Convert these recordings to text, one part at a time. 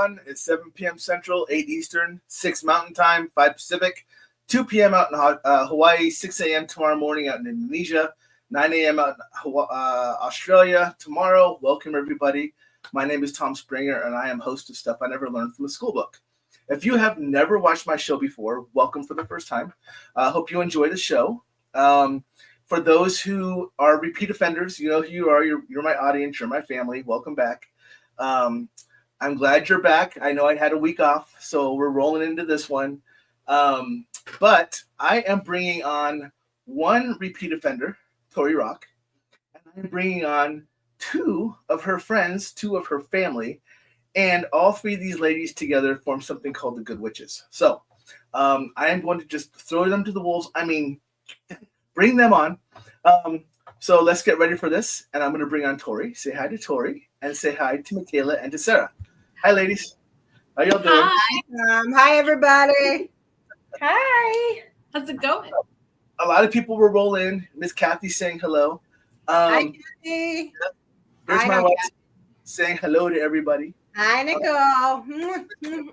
everyone. It's 7 p.m. Central, 8 Eastern, 6 Mountain Time, 5 Pacific, 2 p.m. out in Hawaii, 6 a.m. tomorrow morning out in Indonesia, 9 a.m. out in Australia tomorrow. Welcome, everybody. My name is Tom Springer, and I am host of Stuff I Never Learned from a School Book. If you have never watched my show before, welcome for the first time. I hope you enjoy the show. For those who are repeat offenders, you know who you are. You're my audience. You're my family. Welcome back. I'm glad you're back. I know I had a week off, so we're rolling into this one. But I am bringing on one repeat offender, Tori Rock, and I'm bringing on two of her friends, two of her family, and all three of these ladies together form something called the Good Witches. So I am going to just throw them to the wolves. I mean, bring them on. So let's get ready for this. And I'm going to bring on Tori. Say hi to Tori and say hi to Makayla and to Sara. Hi, ladies. How y'all doing? Hi. Hi, everybody. Hi. How's it going? A lot of people will roll in. Miss Kathy saying hello. Hi, Kathy. There's my wife saying hello to everybody. Hi, Nicole.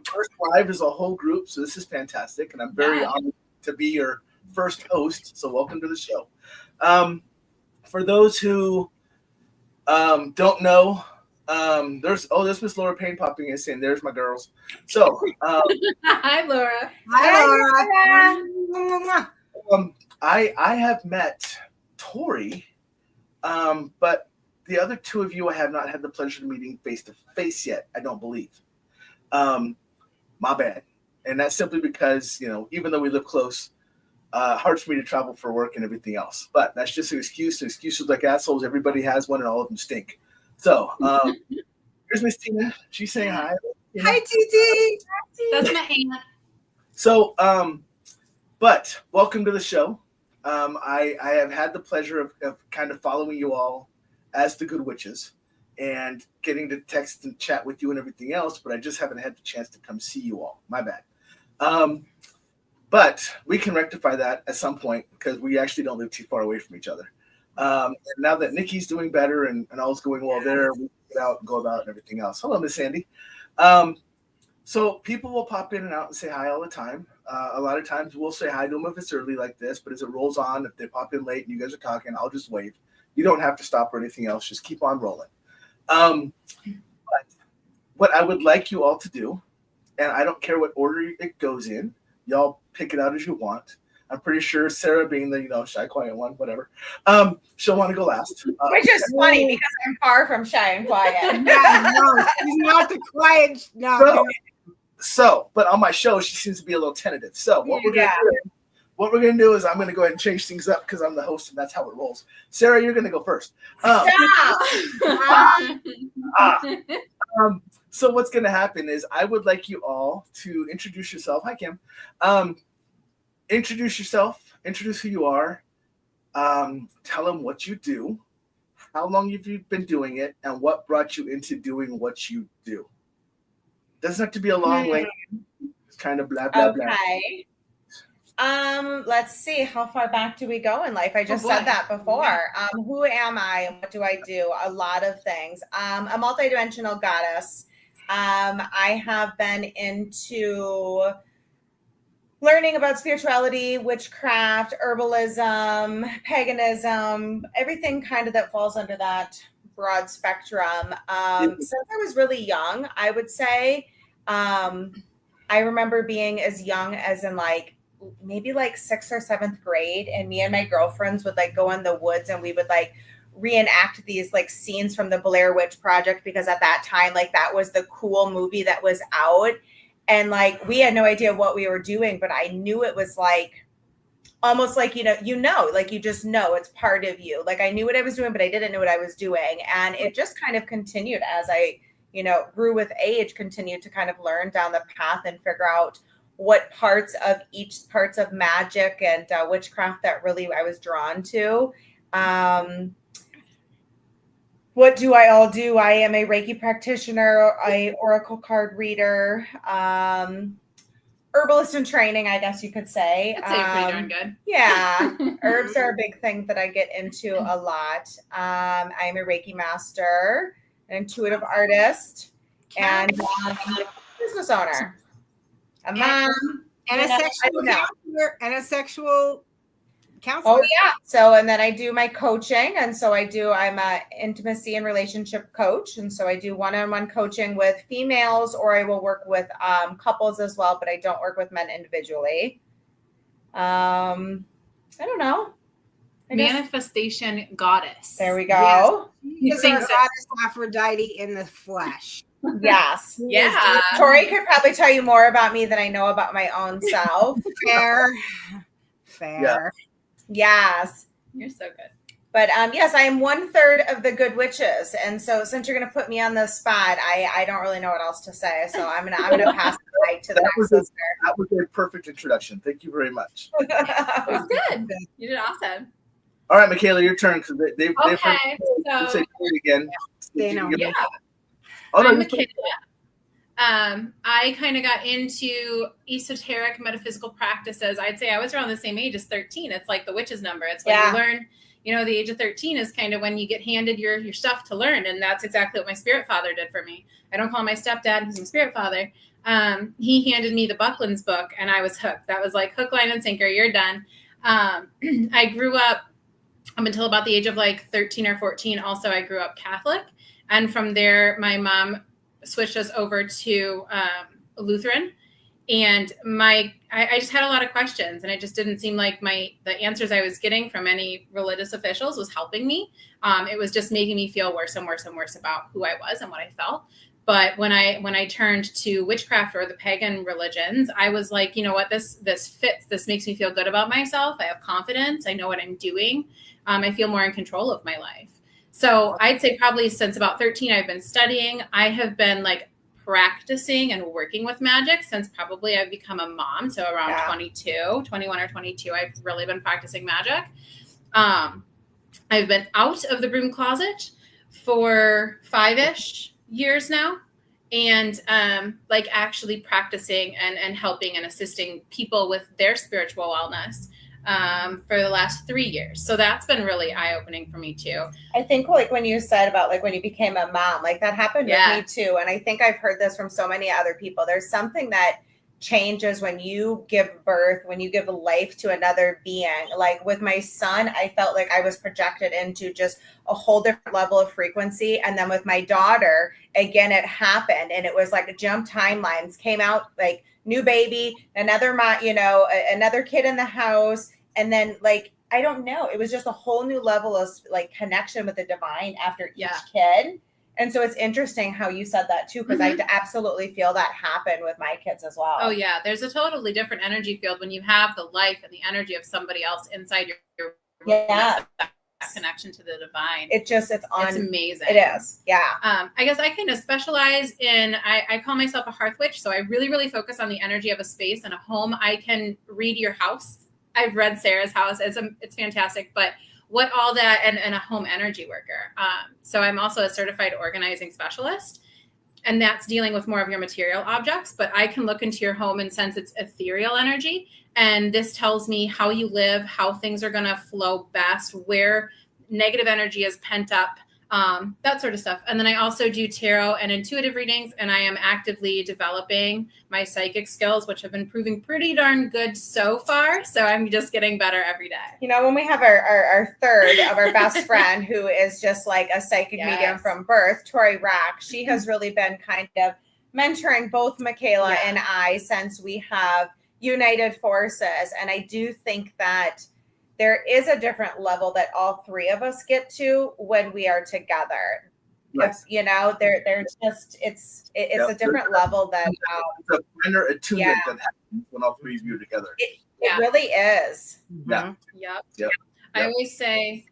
First live is a whole group, so this is fantastic, and I'm very honored to be your first host. So welcome to the show. For those who don't know, there's Miss Laura Payne popping in saying, "There's my girls." So hi, Laura. Hi, Laura. I have met Tori, but the other two of you I have not had the pleasure of meeting face to face yet. I don't believe. My bad. And that's simply because, even though we live close, hard for me to travel for work and everything else. But that's just an excuse. Excuses like assholes. Everybody has one, and all of them stink. So here's Miss Tina. She's saying hi. Hi, Titi. That's my aunt. So, but welcome to the show. I have had the pleasure of kind of following you all as the Good Witches and getting to text and chat with you and everything else, but I just haven't had the chance to come see you all. My bad. But we can rectify that at some point because we actually don't live too far away from each other. And now that Nikki's doing better and all's going well there, we can get out and go about and everything else. Hello, Miss Sandy. So people will pop in and out and say hi all the time. A lot of times we'll say hi to them if it's early like this, but as it rolls on, if they pop in late and you guys are talking, I'll just wave. You don't have to stop or anything else. Just keep on rolling. But what I would like you all to do, and I don't care what order it goes in, y'all pick it out as you want. I'm pretty sure Sara, being the shy, quiet one, whatever, she'll want to go last. Which is funny because I'm far from shy and quiet. Yeah, no, she's not the quiet. No. So, but on my show, she seems to be a little tentative. So what we're gonna do is I'm gonna go ahead and change things up because I'm the host and that's how it rolls. Sara, you're gonna go first. So what's gonna happen is I would like you all to introduce yourself. Hi, Kim. Introduce yourself. Introduce who you are. Tell them what you do, how long you've been doing it, and what brought you into doing what you do. Doesn't have to be a long length. It's kind of blah blah blah. Okay. Let's see. How far back do we go in life? I just said that before. Who am I and what do I do? A lot of things. A multidimensional goddess. I have been into learning about spirituality, witchcraft, herbalism, paganism, everything kind of that falls under that broad spectrum. Since I was really young, I would say, I remember being as young as in maybe 6th or 7th grade, and me and my girlfriends would go in the woods and we would reenact these scenes from the Blair Witch Project, because at that time that was the cool movie that was out, and we had no idea what we were doing, but I knew it was almost you just know it's part of you. I knew what I was doing, but I didn't know what I was doing, and it just kind of continued as I grew with age, continued to kind of learn down the path and figure out what parts of magic and witchcraft that really I was drawn to. What do I all do? I am a Reiki practitioner, a oracle card reader, herbalist in training, I guess you could say. I'd say pretty darn good. Yeah. Herbs are a big thing that I get into a lot. I'm a Reiki master, an intuitive artist, and business owner, a mom, and a you know, I sexual don't know. counselor, and a sexual counselor. Oh yeah. So, and then I do my coaching. And so I'm a intimacy and relationship coach. And so I do one-on-one coaching with females, or I will work with couples as well, but I don't work with men individually. I don't know. I guess- Manifestation goddess. There we go. Yes. She's our goddess Aphrodite in the flesh. Yes. Yeah. Tori could probably tell you more about me than I know about my own self. Fair. Yeah. Yes. You're so good. But yes, I am 1/3 of the good witches. And so since you're gonna put me on the spot, I don't really know what else to say. So I'm gonna pass the mic to the next listener. That was a perfect introduction. Thank you very much. It was good. You did awesome. All right, Makayla, your turn, because they've heard Okay. you So say Tori again. They know. yeah. Oh, no, I'm you're Makayla. I kind of got into esoteric metaphysical practices. I'd say I was around the same age as 13. It's like the witch's number. It's when you learn, the age of 13 is kind of when you get handed your stuff to learn. And that's exactly what my spirit father did for me. I don't call him my stepdad. He's my spirit father. He handed me the Buckland's book and I was hooked. That was like hook, line, and sinker. You're done. I grew up until about the age of like 13 or 14. Also, I grew up Catholic. And from there, my mom switched us over to Lutheran. And I just had a lot of questions, and it just didn't seem like the answers I was getting from any religious officials was helping me. It was just making me feel worse and worse and worse about who I was and what I felt. But when I turned to witchcraft or the pagan religions, I was like, you know what, this fits. This makes me feel good about myself. I have confidence. I know what I'm doing. I feel more in control of my life. So I'd say probably since about 13, I've been studying. I have been like practicing and working with magic since probably I've become a mom. So around 21 or 22, I've really been practicing magic. I've been out of the broom closet for 5-ish years now. And like actually practicing and helping and assisting people with their spiritual wellness for the last 3 years. So that's been really eye-opening for me too. I think like when you said about like when you became a mom, like that happened with me too. And I think I've heard this from so many other people. There's something that changes when you give birth, when you give life to another being. Like with my son, I felt like I was projected into just a whole different level of frequency. And then with my daughter, again, it happened. And it was like jump timelines, came out like new baby, another another kid in the house. And then like, I don't know, it was just a whole new level of like connection with the divine after each kid. And so it's interesting how you said that too, because I absolutely feel that happen with my kids as well. Oh yeah. There's a totally different energy field when you have the life and the energy of somebody else inside your that connection to the divine. It's amazing. It is. Yeah. I guess I kind of specialize in, I call myself a hearth witch. So I really, really focus on the energy of a space and a home. I can read your house. I've read Sarah's house. It's fantastic, but what all that and a home energy worker. So I'm also a certified organizing specialist, and that's dealing with more of your material objects, but I can look into your home and sense its ethereal energy. And this tells me how you live, how things are going to flow best, where negative energy is pent up, that sort of stuff. And then I also do tarot and intuitive readings, and I am actively developing my psychic skills, which have been proving pretty darn good so far. So I'm just getting better every day. You know, when we have our third of our best friend, who is just like a psychic medium from birth, Tori Rock, she has really been kind of mentoring both Makayla and I since we have united forces. And I do think that there is a different level that all three of us get to when we are together. Yes. You know, they're just, it's a different level that it's a minor attunement that happens when all three of you are together. It really is. Yeah. Yep. I always say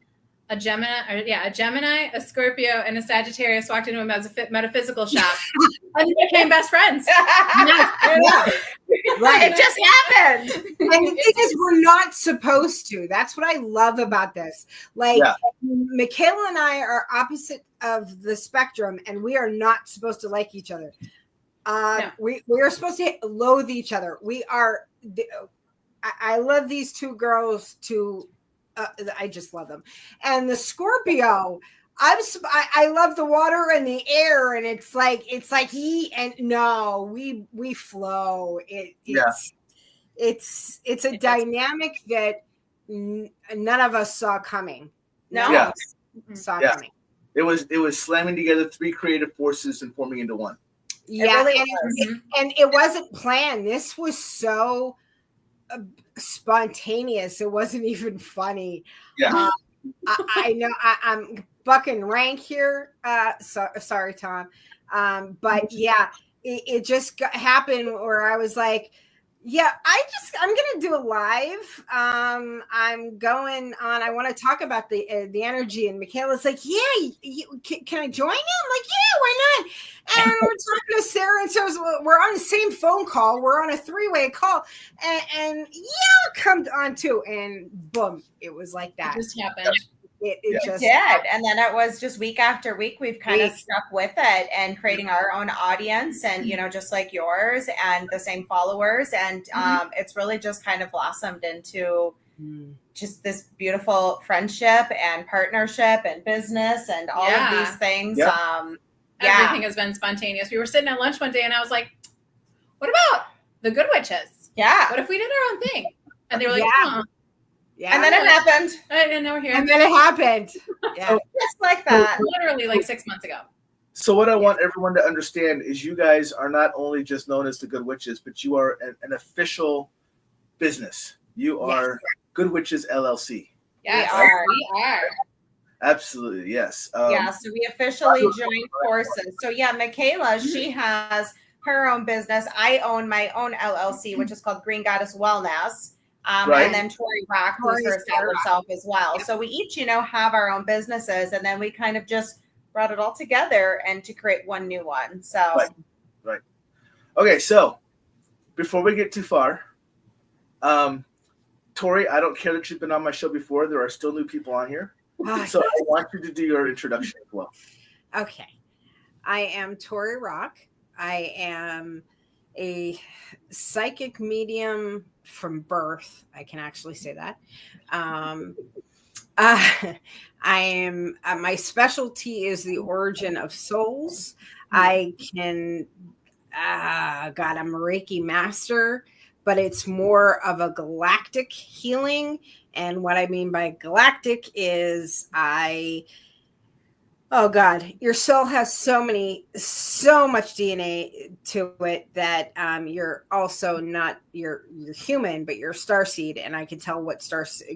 a Gemini, a Scorpio, and a Sagittarius walked into a metaphysical shop and they became best friends. Right. It just happened. And the thing is, we're not supposed to. That's what I love about this. Like, Makayla and I are opposite of the spectrum, and we are not supposed to like each other. We are supposed to loathe each other. We are. I love these two girls to. I just love them. And the Scorpio, I love the water and the air, and it's like we flow. It's a dynamic that none of us saw coming. Coming. It was slamming together three creative forces and forming into one. Yeah, and it wasn't planned. This was so spontaneous. It wasn't even funny. Yeah. I know I'm bucking rank here. Sorry, Tom. But yeah, it just happened where I was like, yeah, I'm going to do a live. I'm going on. I want to talk about the energy. And Makayla's like, yeah, can I join you? I'm like, yeah, why not? And we're talking to Sara, and so we're on the same phone call. We're on a 3-way call, and come on too. And boom, it was like that. It just happened. It just did. And then it was just week after week, we've kind of stuck with it and creating our own audience and, just like yours and the same followers. And it's really just kind of blossomed into just this beautiful friendship and partnership and business and all of these things. Everything has been spontaneous. We were sitting at lunch one day and I was like, what about the Good Witches? Yeah. What if we did our own thing? And they were like, Yeah. And then it happened. And now we're here. And then it happened. Yeah. Just like that. Literally like 6 months ago. So what I want everyone to understand is you guys are not only just known as the Good Witches, but you are an official business. You are Good Witches LLC. Yes, we are. Absolutely, yes. So we officially joined forces. So Makayla, she has her own business. I own my own LLC, which is called Green Goddess Wellness. And then Tori Rock, who's her established self as well. So we each, have our own businesses, and then we kind of just brought it all together and to create one new one. So, right. Okay, so before we get too far, Tori, I don't care that you've been on my show before. There are still new people on here. So I want you to do your introduction as well. Okay. I am Tori Rock. I am a psychic medium from birth. I can actually say that. I am my specialty is the origin of souls. I can I'm a Reiki master, but it's more of a galactic healing. And what I mean by galactic is your soul has so much DNA to it that you're also not you're human, but you're a starseed, and I can tell what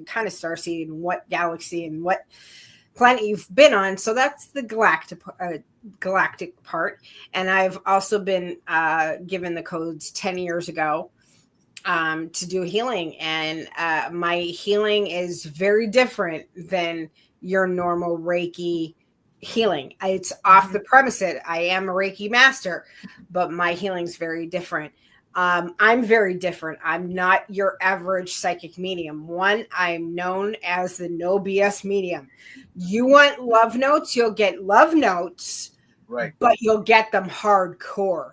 kind of starseed and what galaxy and what planet you've been on. So that's the galactic part. And I've also been given the codes 10 years ago to do healing, and my healing is very different than your normal Reiki healing. It's off the premises. I am a Reiki master, but my healing's very different. I'm very different. I'm not your average psychic medium. One, I'm known as the no BS medium. You want love notes, you'll get love notes, right? But you'll get them hardcore.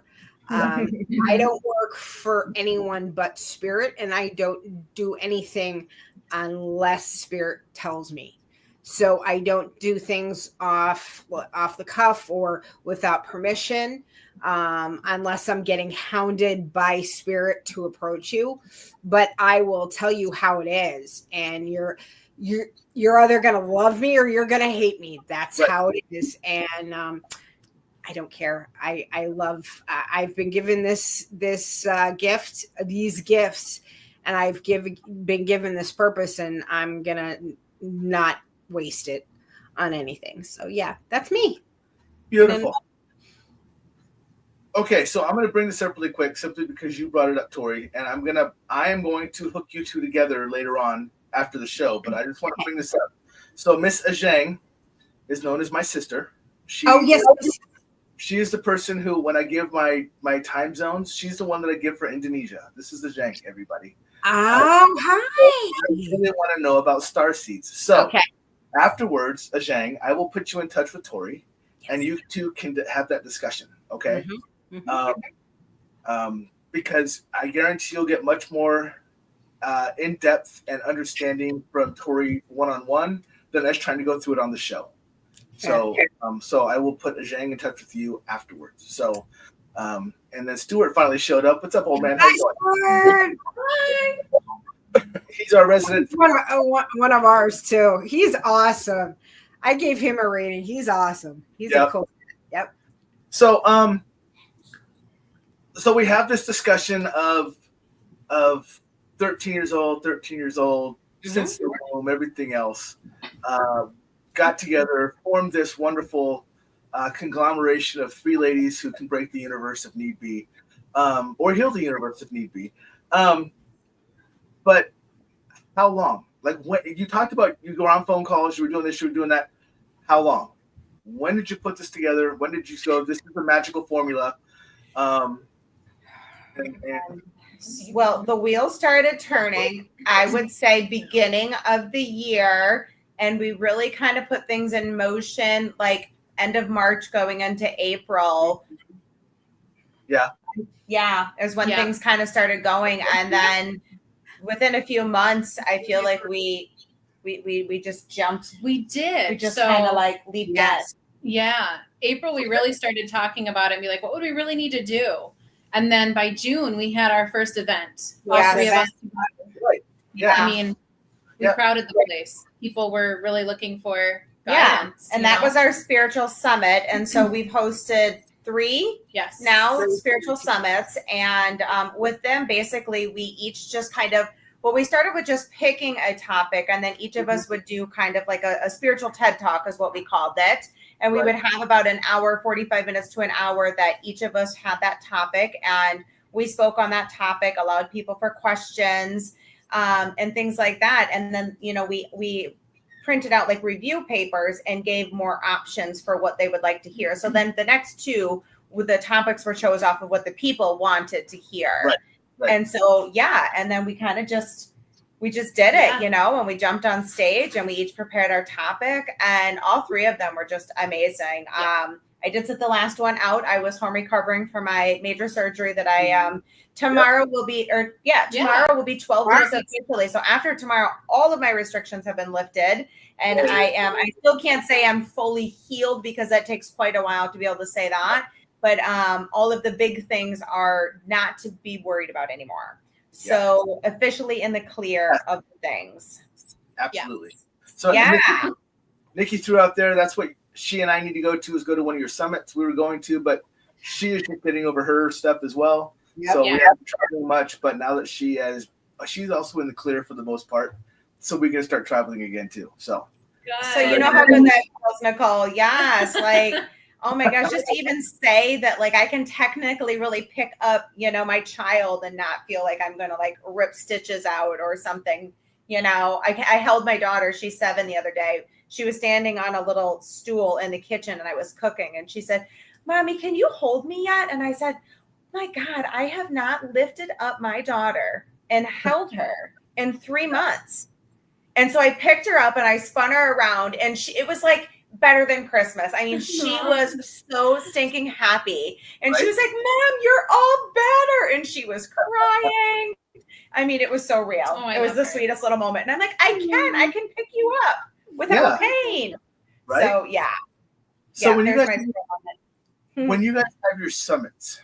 I don't work for anyone but spirit, and I don't do anything unless spirit tells me. So I don't do things off the cuff or without permission, unless I'm getting hounded by spirit to approach you. But I will tell you how it is, and you're either gonna love me or you're gonna hate me. That's how it is, and I don't care. I love. I've been given these gifts, and I've been given this purpose, and I'm gonna not waste it on anything. So yeah, that's me. Beautiful. Okay, so I'm gonna bring this up really quick, simply because you brought it up, Tori, and I am going to hook you two together later on after the show. But I just want to bring this up. So Miss Ajang is known as my sister. She is the person who, when I give my time zones, she's the one that I give for Indonesia. This is Ajang, everybody. Oh, hi. I really want to know about star seeds. So afterwards, Ajang, I will put you in touch with Tori, and you two can have that discussion, okay? Because I guarantee you'll get much more in-depth and understanding from Tori one-on-one than us trying to go through it on the show. So, so I will put Zhang in touch with you afterwards. So, and then Stuart finally showed up. What's up, old man? How you doing? He's our resident. One of ours too. He's awesome. I gave him a rating. He's awesome. He's a cool. Yep. So, so we have this discussion of 13 years old, since the womb, everything else. Got together, formed this wonderful conglomeration of three ladies who can break the universe if need be, or heal the universe if need be. But how long? Like, when you talked about, you go on phone calls, you were doing this, you were doing that. How long? When did you put this together? When did you go, this is a magical formula? Well, the wheels started turning, I would say, beginning of the year. And we really kind of put things in motion, like end of March going into April. Yeah. Yeah, is when things kind of started going. And then within a few months, I feel like we just jumped. We did. We just kind of like leaped out. Yeah. April, we really started talking about it and be like, what would we really need to do? And then by June, we had our first event. All three of us. Right. Yeah. I mean, we crowded the place. People were really looking for guidance. And that was our spiritual summit. And so we've hosted 3 now spiritual summits. And with them, basically, we each just kind of, well, we started with just picking a topic, and then each of us would do kind of like a spiritual TED Talk is what we called it. And we would have about an hour, 45 minutes to an hour that each of us had that topic. And we spoke on that topic, allowed people for questions and things like that. And then, you know, we printed out like review papers and gave more options for what they would like to hear. So then the next 2, the topics were chose off of what the people wanted to hear. Right. And so, and then we kind of we just did it, you know, and we jumped on stage and we each prepared our topic, and all 3 of them were just amazing. I did sit the last one out. I was home recovering from my major surgery that I, tomorrow will be 12 days officially. So after tomorrow, all of my restrictions have been lifted, and I still can't say I'm fully healed because that takes quite a while to be able to say that. But all of the big things are not to be worried about anymore. So officially in the clear of the things. Absolutely. So Nikki threw out there, that's what she and I need to go to, is go to one of your summits we were going to, but she is just getting over her stuff as well. So we haven't traveled much, but now that she's also in the clear for the most part, so we can start traveling again too. So you know how good that feels, Nicole. Yes, like oh my gosh, just to even say that, like, I can technically really pick up, you know, my child and not feel like I'm going to like rip stitches out or something. You know, I held my daughter, she's 7, the other day. She was standing on a little stool in the kitchen and I was cooking, and she said, "Mommy, can you hold me yet?" And I said, "My God, I have not lifted up my daughter and held her in 3 months." And so I picked her up and I spun her around, and it was like better than Christmas. I mean, she was so stinking happy. And she was like, "Mom, you're all better." And she was crying. I mean, it was so real. It was the sweetest little moment. And I'm like, I can pick you up without pain. Right? So, So when you guys have your summits,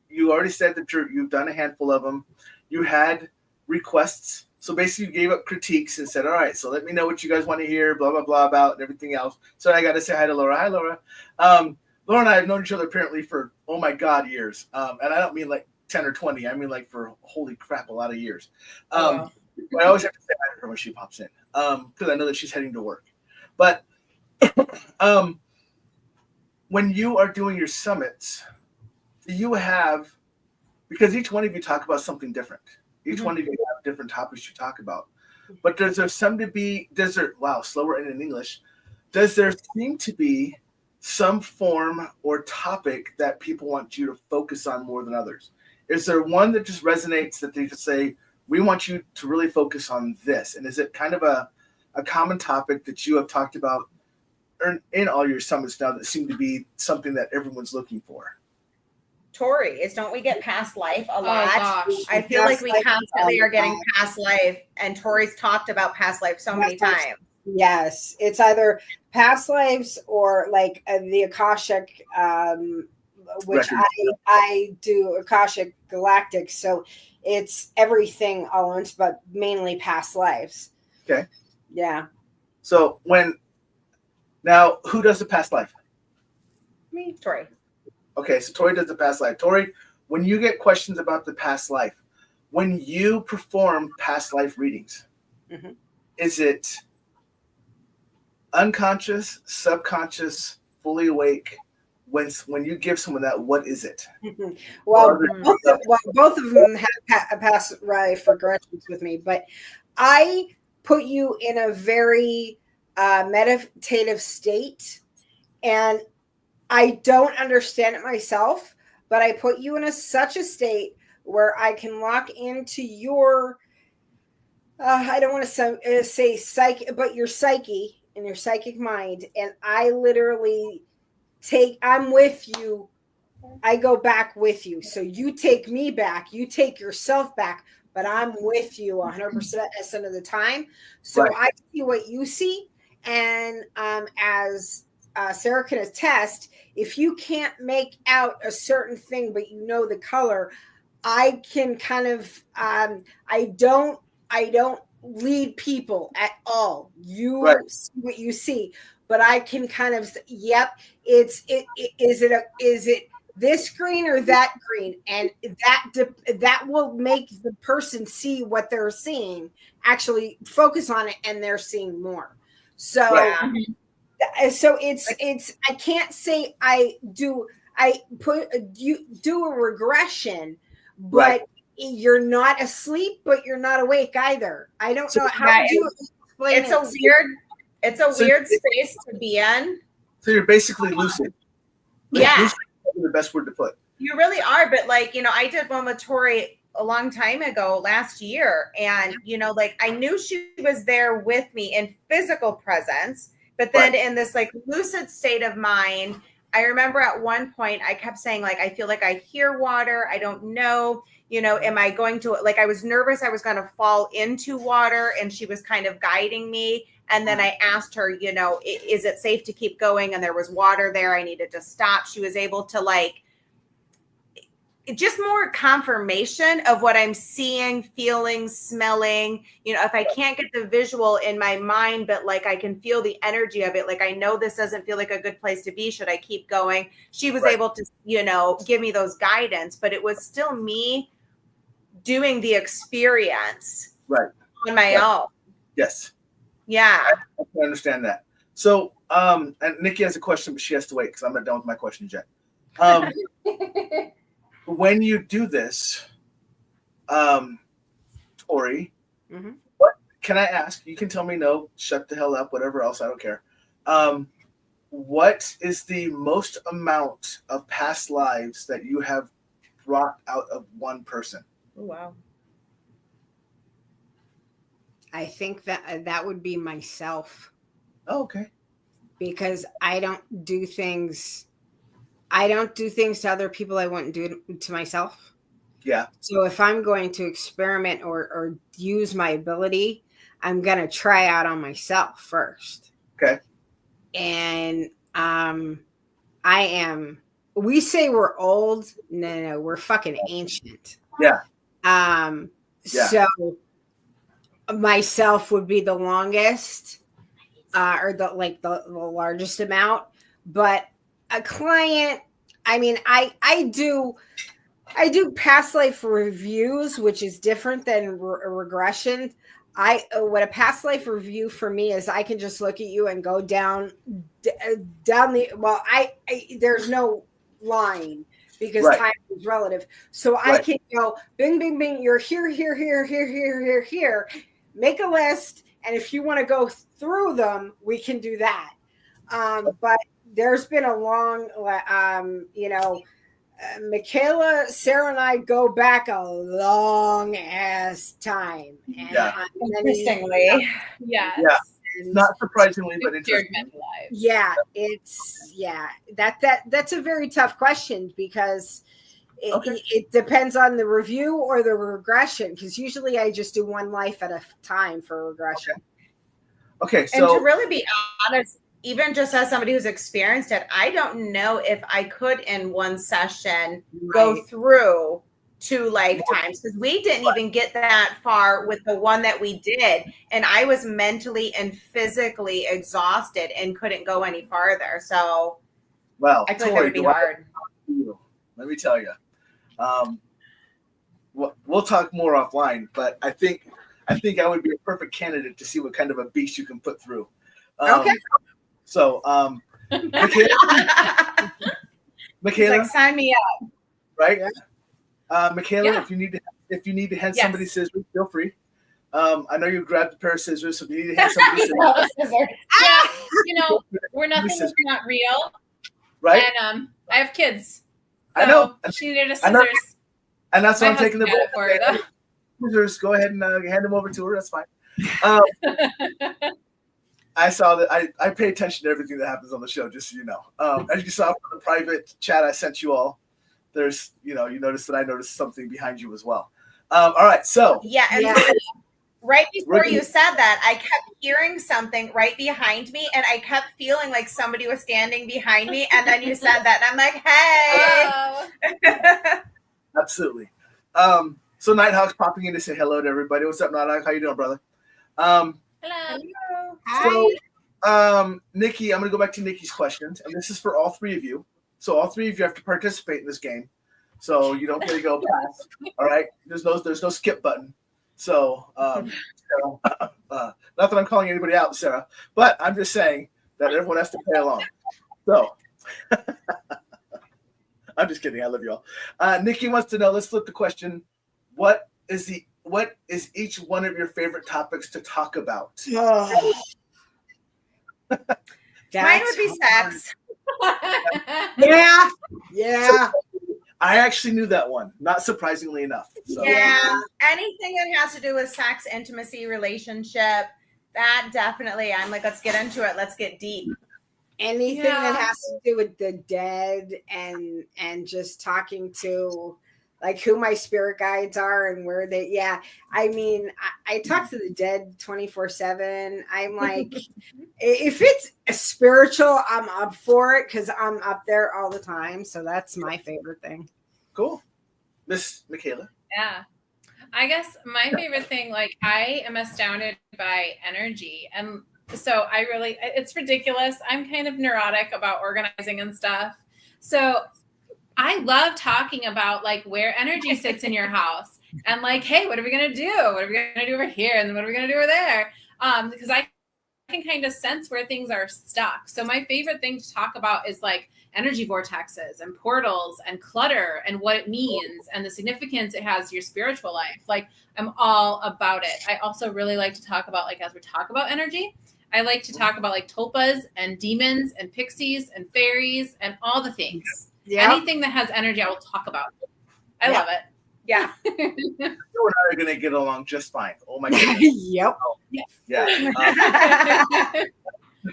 you already said that you've done a handful of them. You had requests. So basically, you gave up critiques and said, all right, so let me know what you guys want to hear, blah, blah, blah, about and everything else. So I got to say hi to Laura. Hi, Laura. Laura and I have known each other apparently for, oh, my God, years. And I don't mean like 10 or 20. I mean like for, holy crap, a lot of years. I always have to say hi to her when she pops in because I know that she's heading to work. But when you are doing your summits, you have, because each one of you talk about something different. Each one of you have different topics you talk about. But does there seem to be, slower in English, does there seem to be some form or topic that people want you to focus on more than others? Is there one that just resonates that they just say, we want you to really focus on this? And is it kind of a common topic that you have talked about in all your summits now that seem to be something that everyone's looking for? Tori, don't we get past life a lot? Gosh. I feel like we constantly are getting past life, and Tori's talked about past life so many times. Yes, it's either past lives or like the Akashic, which I do Akashic Galactic. So it's everything all at once, but mainly past lives. Okay. Yeah. So now who does the past life? Me, Tori. Okay, so Tori does the past life. Tori, when you get questions about the past life, when you perform past life readings, is it unconscious, subconscious, fully awake? When you give someone that, what is it? Well, both of them have past life regressions with me, but I put you in a very meditative state, and I don't understand it myself, but I put you in such a state where I can lock into your, I don't want to say psyche, but your psyche and your psychic mind. And I literally I'm with you. I go back with you. So you take me back, you take yourself back, but I'm with you 100% of the time. So I see what you see. And as Sara can attest, if you can't make out a certain thing, but you know the color, I can kind of, I don't lead people at all. You see what you see, but I can kind of, yep, is it this green or that green? And that will make the person see what they're seeing, actually focus on it, and they're seeing more. So, so it's I can't say I do a regression, but you're not asleep, but you're not awake either. I don't know how would you explain it. It's a weird space to be in. So you're basically lucid. Yeah. Lucid is the best word to put. You really are. But I did one with Tori a long time ago last year. And, I knew she was there with me in physical presence, but then in this lucid state of mind, I remember at one point I kept saying, I feel like I hear water. I don't know, am I going to, I was nervous I was going to fall into water, and she was kind of guiding me. And then I asked her, is it safe to keep going? And there was water there. I needed to stop. She was able to just more confirmation of what I'm seeing, feeling, smelling. If I can't get the visual in my mind, but I can feel the energy of it. I know this doesn't feel like a good place to be. Should I keep going? She was able to, give me those guidance, but it was still me doing the experience on my own. Yes. Yeah. I can understand that. So, and Nikki has a question, but she has to wait because I'm not done with my questions yet. When you do this, Tori, what can I ask? You can tell me no, shut the hell up, whatever else, I don't care. What is the most amount of past lives that you have brought out of one person? Oh, wow. I think that would be myself. Oh, okay. Because I don't do things to other people I wouldn't do to myself. Yeah. So if I'm going to experiment or use my ability, I'm going to try out on myself first. Okay. And we say we're old. No, we're fucking ancient. Yeah. So myself would be the longest, or the largest amount, but a client, I do past life reviews, which is different than regression. What a past life review for me is, I can just look at you and go down there's no line because time is relative. So I can go bing, bing, bing. You're here, here, here, here, here, here, here. Make a list, and if you want to go through them, we can do that. But there's been a long, Makayla, Sara, and I go back a long ass time. And interestingly, yes. Yeah. Not surprisingly, but interesting. Yeah, that's a very tough question because it depends on the review or the regression. Because usually I just do one life at a time for regression. Okay, so and to really be honest, even just as somebody who's experienced it, I don't know if I could in one session go through 2 lifetimes, because we didn't even get that far with the one that we did, and I was mentally and physically exhausted and couldn't go any farther. So well, I feel Tori, like that would be hard. Let me tell you. We'll talk more offline, but I think I would be a perfect candidate to see what kind of a beast you can put through. Okay. So, Makayla, Like, sign me up, right? Makayla, Yeah. if you need to hand Yes. somebody scissors, feel free. I know you grabbed a pair of scissors, so if you need to hand somebody scissors, Yeah, we're nothing that's not real. right? And I have kids. So I know. she needed a I know. scissors. And that's why My I'm taking the husband got it for her, though. scissors. Go ahead and hand them over to her. That's fine. I saw that. I pay attention to everything that happens on the show, just so you know. As you saw from the private chat I sent you all, there's, you noticed that I noticed something behind you as well. All right, so right before you said that, I kept hearing something right behind me, and I kept feeling like somebody was standing behind me. And then you said that, and I'm like, hey. Absolutely. So Nighthawk's popping in to say hello to everybody. What's up, Nighthawk? How you doing, brother? Hello. So, Nikki, I'm going to go back to Nikki's questions, and this is for all 3 of you. So all 3 of you have to participate in this game. So you don't get to go pass. All right. There's no skip button. So, not that I'm calling anybody out, Sarah, but I'm just saying that everyone has to play along. So, I'm just kidding. I love you all. Nikki wants to know. Let's flip the question. What is each one of your favorite topics to talk about? Oh. Mine would be sex. Yeah. So, I actually knew that one, not surprisingly enough. So. Yeah, anything that has to do with sex, intimacy, relationship, that definitely, I'm like, let's get into it. Let's get deep. Anything that has to do with the dead and just talking to like who my spirit guides are and where they, I mean, I talk to the dead 24/7. I'm like, if it's spiritual, I'm up for it because I'm up there all the time. So that's my favorite thing. Cool. Miss Makayla. Yeah. I guess my favorite thing, like, I am astounded by energy. And so it's ridiculous. I'm kind of neurotic about organizing and stuff. So I love talking about like where energy sits in your house and like, hey, what are we going to do? What are we going to do over here? And then what are we going to do over there? Because I can kind of sense where things are stuck. So my favorite thing to talk about is like energy vortexes and portals and clutter and what it means and the significance it has to your spiritual life. Like, I'm all about it. I also really like to talk about, like, as we talk about energy, I like to talk about like tulpas and demons and pixies and fairies and all the things. Yep. Anything that has energy, I will talk about. I love it. Yeah. You and I are going to get along just fine. Oh my goodness. Yep. Yeah.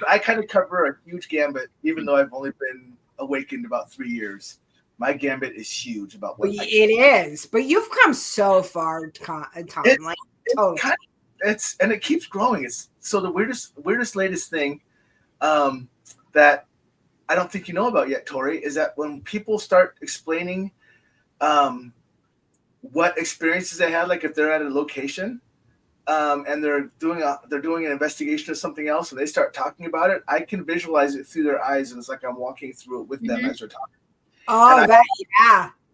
I kind of cover a huge gambit, even though I've only been awakened about 3 years. My gambit is huge about what it is. But you've come so far, Tom. Totally. And it keeps growing. It's so the weirdest latest thing that I don't think you know about yet, Tori, is that when people start explaining what experiences they had, like if they're at a location and they're doing an investigation of something else and they start talking about it, I can visualize it through their eyes, and it's like I'm walking through it with them as they're talking. Oh,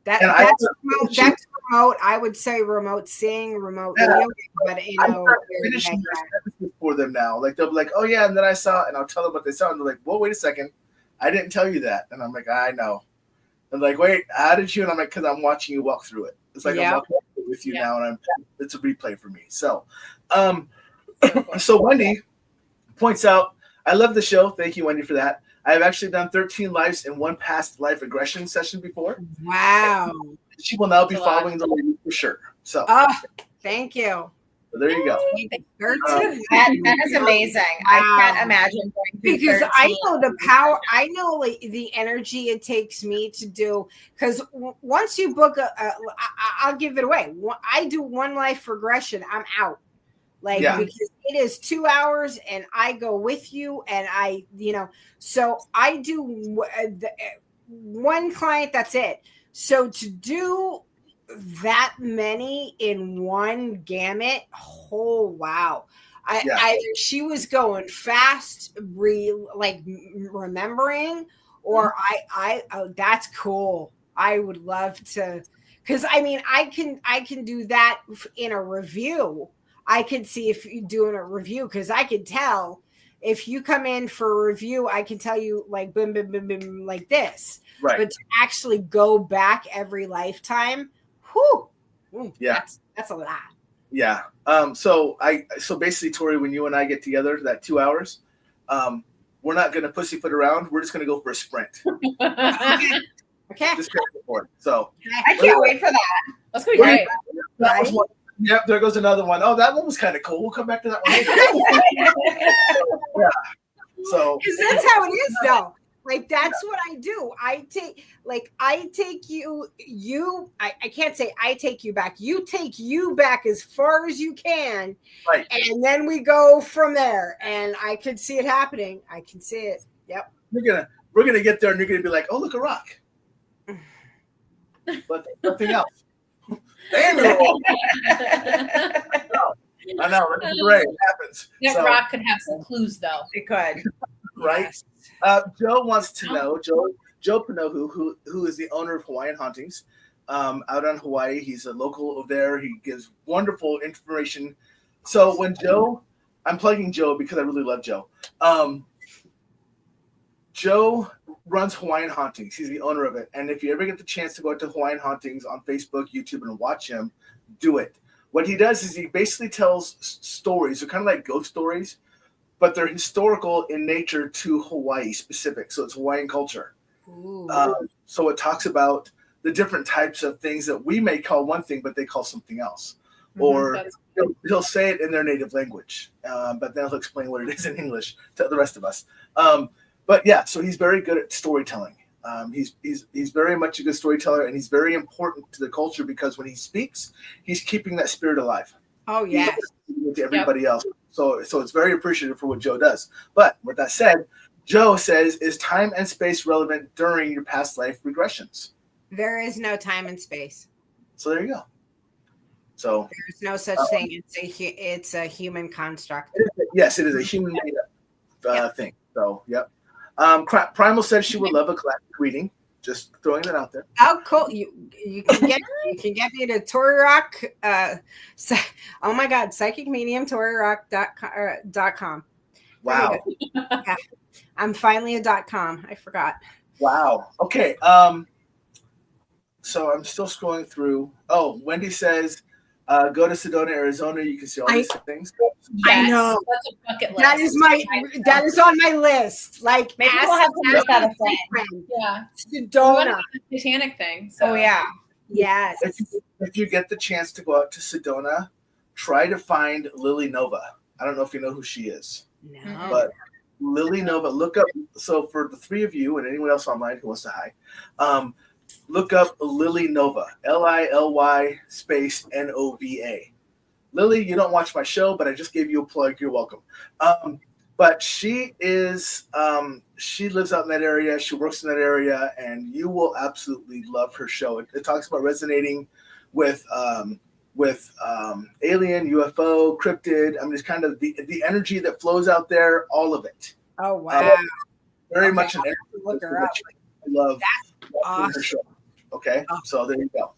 that's remote. I would say remote seeing, remote viewing, but finishing their for them now. Like they'll be like, "Oh yeah," and then I saw it, and I'll tell them what they saw, and they're like, "Well, wait a second, I didn't tell you that," and I'm like, "I know." And like, "Wait, how did you?" And I'm like, "Because I'm watching you walk through it. It's like I'm walking with you now, and it's a replay for me." So, so Wendy points out, I love the show. Thank you, Wendy, for that. I've actually done 13 lives in one past life regression session before. Wow. She will now be following the lady for sure. So, thank you. So there you go. That is amazing. Wow. I can't imagine going through because 13. I know the power. I know like the energy it takes me to do. Because once you book I'll give it away. I do one life regression, I'm out. like because it is 2 hours and I go with you and I, so I do one client, that's it. So to do that many in one gamut, oh wow. She was going fast, remembering, or that's cool. I would love to, because I can do that in a review. I can see if you're doing a review, because I can tell if you come in for a review, I can tell you like boom, boom, boom, boom, like this. Right. But to actually go back every lifetime, whew, that's a lot. Yeah. So basically, Tori, when you and I get together, that 2 hours, we're not going to pussyfoot around. We're just going to go for a sprint. Okay. Just for so I can't wait for that. That's going to be great. That was one. Yep. There goes another one. Oh, that one was kind of cool. We'll come back to that one later. Yeah. So because that's how it is, though. Like, that's what I do. I take you, I can't say I take you back. You take you back as far as you can. Right. And then we go from there. And I could see it happening. I can see it. Yep. We're gonna get there and you're gonna be like, oh, look, a rock. But nothing else. Damn it. I know. That's great. It happens. That rock could have some clues, though. It could. Right. Yes. Joe wants to know, Joe Pinohu, who is the owner of Hawaiian Hauntings, out on Hawaii. He's a local over there. He gives wonderful information. So when I'm plugging Joe because I really love Joe. Joe runs Hawaiian Hauntings. He's the owner of it. And if you ever get the chance to go out to Hawaiian Hauntings on Facebook, YouTube, and watch him, do it. What he does is he basically tells stories. They're kind of like ghost stories, but they're historical in nature to Hawaii specific. So it's Hawaiian culture. So it talks about the different types of things that we may call one thing, but they call something else. Or he'll say it in their native language, but then he'll explain what it is in English to the rest of us. But yeah, so he's very good at storytelling. He's very much a good storyteller, and he's very important to the culture because when he speaks, he's keeping that spirit alive. Oh, yes. To everybody else. So it's very appreciative for what Joe does. But with that said, Joe says, is time and space relevant during your past life regressions? There is no time and space. So there you go. So there's no such thing. It's a human construct. Yes, it is a human made up thing. So, yep. Primal said she would love a galactic reading. Just throwing that out there. Oh, cool! You can get me to Tori Rock. Oh my God, psychic medium ToriRock.com. Wow. Yeah. I'm finally a .com. I forgot. Wow. Okay. So I'm still scrolling through. Oh, Wendy says, go to Sedona, Arizona. You can see all these things. I know. That's a bucket list. That is on my list. Like, maybe we'll have to make that a thing. Yeah. Sedona. The Titanic thing. So. Oh, yeah. Yes. If you get the chance to go out to Sedona, try to find Lily Nova. I don't know if you know who she is. No. But Lily Nova, look up. So for the three of you and anyone else online who wants to hi, look up Lily Nova, Lily space Nova. Lily, you don't watch my show, but I just gave you a plug. You're welcome. But she is, she lives out in that area. She works in that area, and you will absolutely love her show. It talks about resonating with alien, UFO, cryptid. I mean, it's kind of the energy that flows out there, all of it. Oh, wow. Very much an energy. Look her up. I love awesome. her show. Okay, so there you go.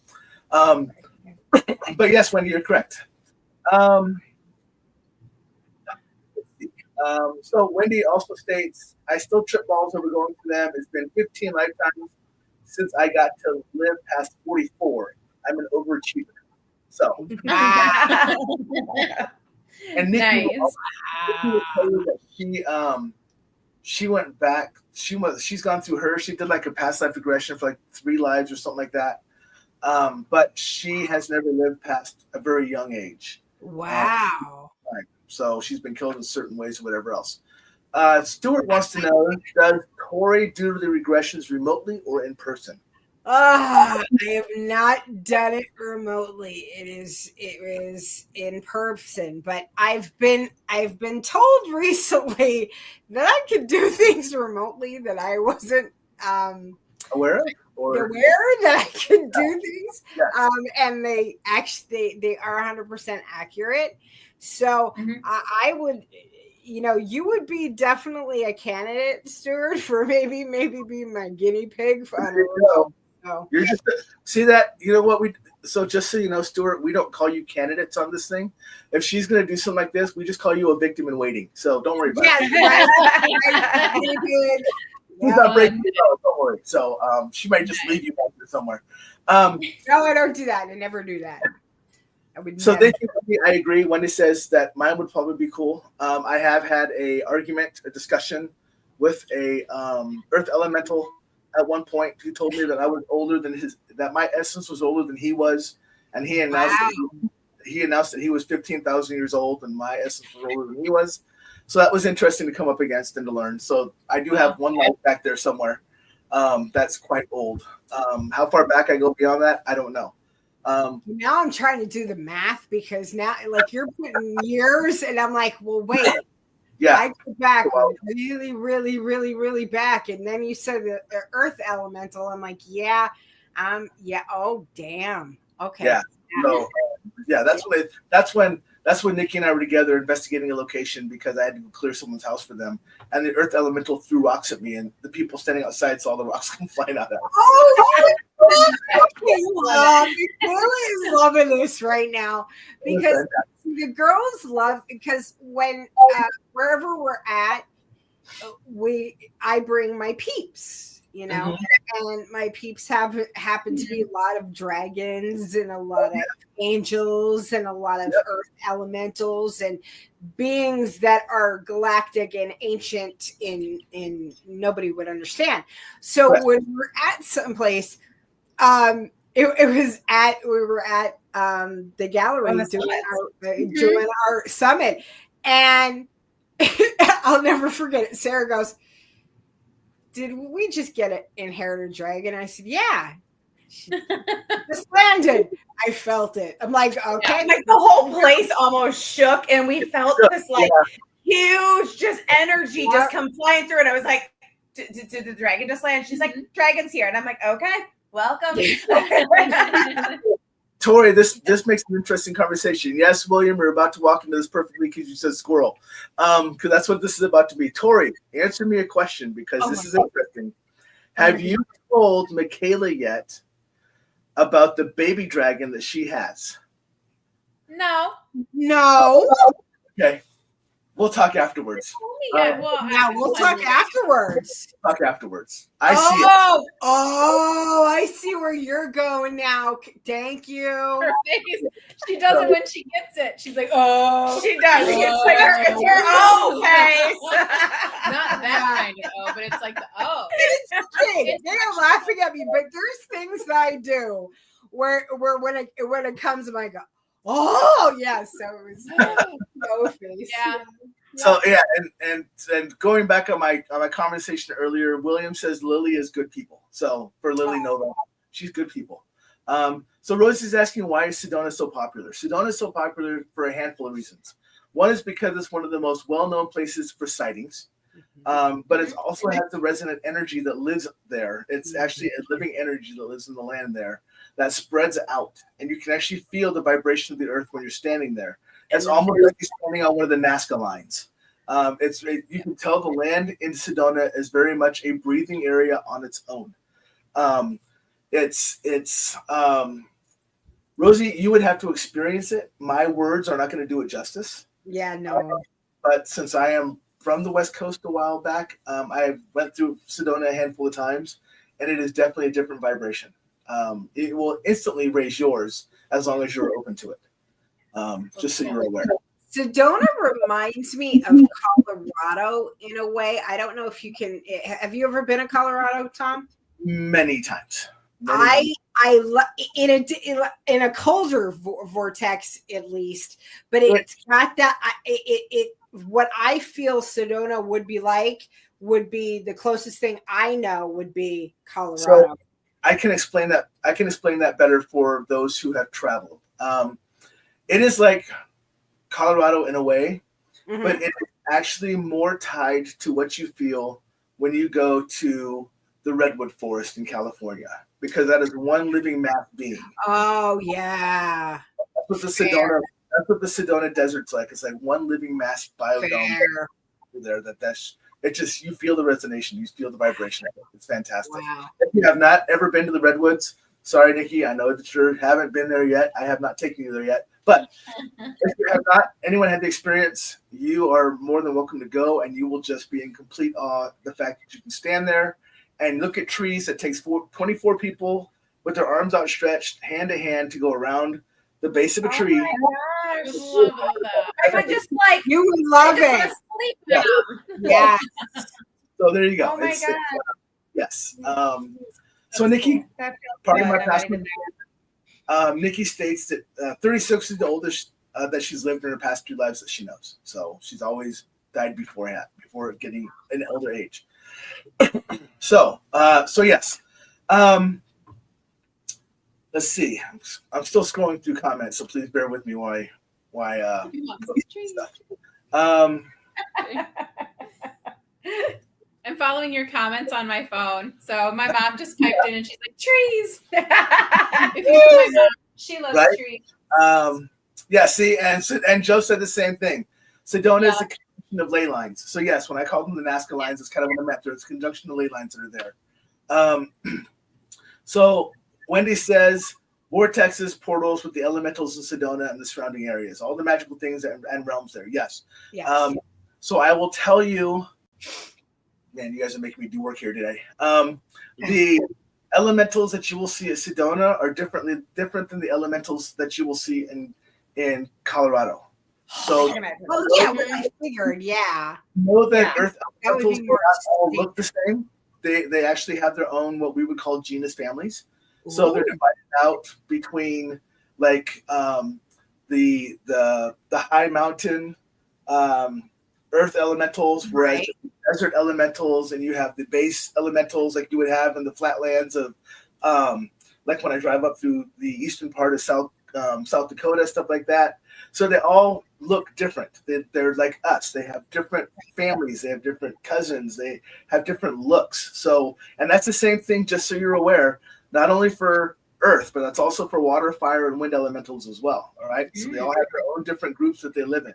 But yes, Wendy, you're correct. So Wendy also states, I still trip balls over going to them. It's been 15 lifetimes since I got to live past 44. I'm an overachiever. So, and Nikki will tell you that she went back. She's gone through her. She did like a past life regression for like 3 lives or something like that. But she has never lived past a very young age. Wow. So she's been killed in certain ways or whatever else. Stuart wants to know, does Tori do the regressions remotely or in person? I have not done it remotely. It is in person, but I've been told recently that I could do things remotely that I wasn't aware of, or aware that I could do things. Yes. And they are 100% accurate. So I would, you would be definitely a candidate, Stuart, for maybe be my guinea pig for You're just see that, you know what, so just so you know, Stuart, we don't call you candidates on this thing. If she's gonna do something like this, we just call you a victim in waiting. So don't worry about it. She's not breaking it out, don't worry. So she might just leave you back there somewhere. No, I don't do that. I never do that. Thank you. I agree. Wendy says that mine would probably be cool. I have had a discussion with a earth elemental at one point. He told me that I was older than that my essence was older than he was, and he announced that he was 15,000 years old, and my essence was older than he was. So that was interesting to come up against and to learn. So I do have one life back there somewhere that's quite old. How far back I go beyond that, I don't know. Now I'm trying to do the math, because now, like, you're putting years, and I'm like, well, wait. Yeah, I go back really, really, really, really back, and then you said the earth elemental. I'm like, yeah. Oh, damn. Okay. Yeah. So that's when Nikki and I were together investigating a location, because I had to clear someone's house for them, and the earth elemental threw rocks at me, and the people standing outside saw the rocks come flying out at us. Oh, Makayla is loving this right now, because the girls love, because when wherever we're at, I bring my peeps, and my peeps happen to be a lot of dragons and a lot of angels and a lot of earth elementals and beings that are galactic and ancient in nobody would understand. So when we're at someplace, we were at the gallery doing our summit, and I'll never forget it. Sarah goes, "Did we just get an inherited dragon?" I said, "Yeah." She just landed. I felt it. I'm like, okay. Like the whole place almost shook, and we felt this huge just energy just come flying through. And I was like, did the dragon just land? She's like, dragon's here. And I'm like, okay, welcome. Tori, this makes an interesting conversation. Yes, William, we're about to walk into this perfectly because you said squirrel. Because that's what this is about to be. Tori, answer me a question, because this is interesting. Have you told Makayla yet about the baby dragon that she has? No. Okay. We'll talk afterwards. We'll talk afterwards. I see it. Oh, I see where you're going now. Thank you. Her face. She does it when she gets it. She's like, oh. She does. It's her oh face. Not that kind of oh, but it's like the oh. They're laughing at me, but there's things that I do where when it comes, I might go, oh yes. So it was no face. Yeah. So and going back on my conversation earlier, William says Lily is good people. So for Lily Nova, she's good people. So Rosie's asking, why is Sedona so popular? Sedona is so popular for a handful of reasons. One is because it's one of the most well-known places for sightings, but it also has the resonant energy that lives there. It's actually a living energy that lives in the land there that spreads out, and you can actually feel the vibration of the earth when you're standing there. It's almost like you're standing on one of the Nazca lines. You can tell the land in Sedona is very much a breathing area on its own. Rosie, you would have to experience it. My words are not going to do it justice. Yeah, no. But since I am from the West Coast a while back, I went through Sedona a handful of times, and it is definitely a different vibration. It will instantly raise yours as long as you're open to it. Just so you're aware. Sedona reminds me of Colorado in a way. I don't know if you can. Have you ever been in Colorado, Tom? Many times. In a colder vortex at least, but it's got that. What I feel Sedona would be like would be the closest thing I know would be Colorado. I can explain that. I can explain that better for those who have traveled. It is like Colorado in a way, but it is actually more tied to what you feel when you go to the redwood forest in California, because that is one living mass being. Oh yeah, that's what the Sedona Desert's like. It's like one living mass biodome there. It just, you feel the resonation, you feel the vibration of it. It's fantastic. Wow. If you have not ever been to the redwoods, sorry, Nikki, I know that you haven't been there yet. I have not taken you there yet, but if you have not, anyone had the experience, you are more than welcome to go, and you will just be in complete awe. The fact that you can stand there and look at trees that takes 24 people with their arms outstretched, hand to hand, to go around the base of a tree. I would love that. I would just like, you would love it. Yeah. Yes. So there you go. Oh my God. Yes. So Nikki, part of my past, Nikki states that 36 is the oldest that she's lived in her past 2 lives that she knows. So she's always died before getting an elder age. So yes. Let's see. I'm still scrolling through comments, so please bear with me I'm following your comments on my phone. So my mom just typed in and she's like, trees. If you know my mom, she loves trees. Yeah, see, and Joe said the same thing. Sedona is a conjunction of ley lines. So yes, when I called them the Nazca lines, it's kind of what I meant there. It's a conjunction of ley lines that are there. So Wendy says vortexes, portals with the elementals in Sedona and the surrounding areas, all the magical things and realms there. Yes. So I will tell you, man, you guys are making me do work here today. The elementals that you will see at Sedona are different than the elementals that you will see in Colorado. So, I figured, know that Earth elementals do not all look the same. They actually have their own, what we would call genus families. So they're divided out between like the high mountain earth elementals, whereas desert elementals, and you have the base elementals like you would have in the flatlands of like when I drive up through the eastern part of South Dakota, stuff like that. So they all look different. They're like us. They have different families. They have different cousins. They have different looks. So, and that's the same thing, just so you're aware, not only for earth, but that's also for water, fire, and wind elementals as well. All right. So they all have their own different groups that they live in.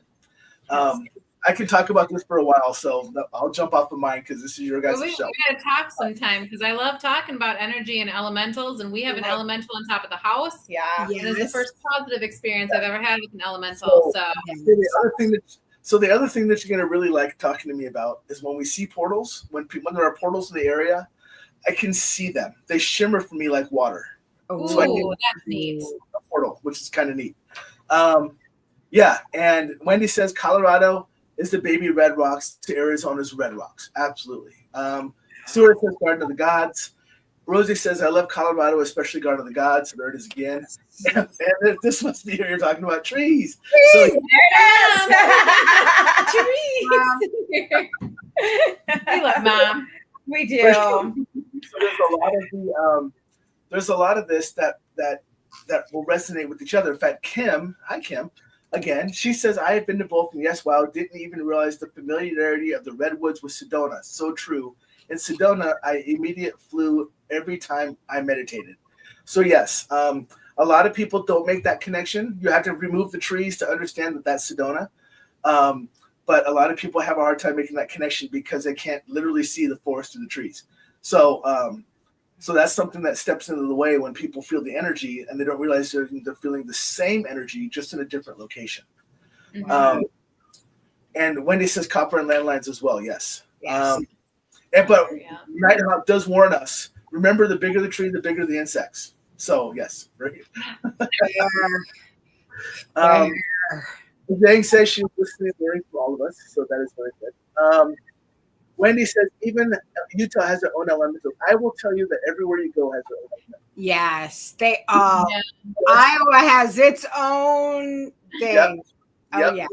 I can talk about this for a while, so I'll jump off the mic because this is your guys' show. We gotta talk sometime because I love talking about energy and elementals, and we have an elemental on top of the house. Yeah, and it's the first positive experience I've ever had with an elemental. So the other thing that you're gonna really like talking to me about is when we see portals. When there are portals in the area, I can see them. They shimmer for me like water. Oh, so that's neat. A portal, which is kind of neat. Yeah, and Wendy says Colorado is the baby Red Rocks to Arizona's Red Rocks. Absolutely. Stuart says Garden of the Gods. Rosie says, I love Colorado, especially Garden of the Gods. So there it is again. And this must be here. You're talking about trees. So, there it is. Trees. We love Mom. We do. So there's a lot of this that will resonate with each other. In fact, Kim, hi Kim, again, she says, I have been to both, and yes, wow, didn't even realize the familiarity of the redwoods with Sedona. So true. In Sedona, I immediately flew every time I meditated. So yes, a lot of people don't make that connection. You have to remove the trees to understand that that's Sedona. But a lot of people have a hard time making that connection because they can't literally see the forest through the trees. So that's something that steps into the way when people feel the energy and they don't realize they're feeling the same energy, just in a different location. Mm-hmm. And Wendy says copper and landlines as well. Yes. But Nighthawk does warn us. Remember, the bigger the tree, the bigger the insects. So yes. Right. Zhang says she's listening and learning from all of us. So that is very good. Wendy says, even Utah has their own elemental. I will tell you that everywhere you go has their own elemental. Yes, they all. Iowa has its own thing. Yep. Oh, yeah. Yeah,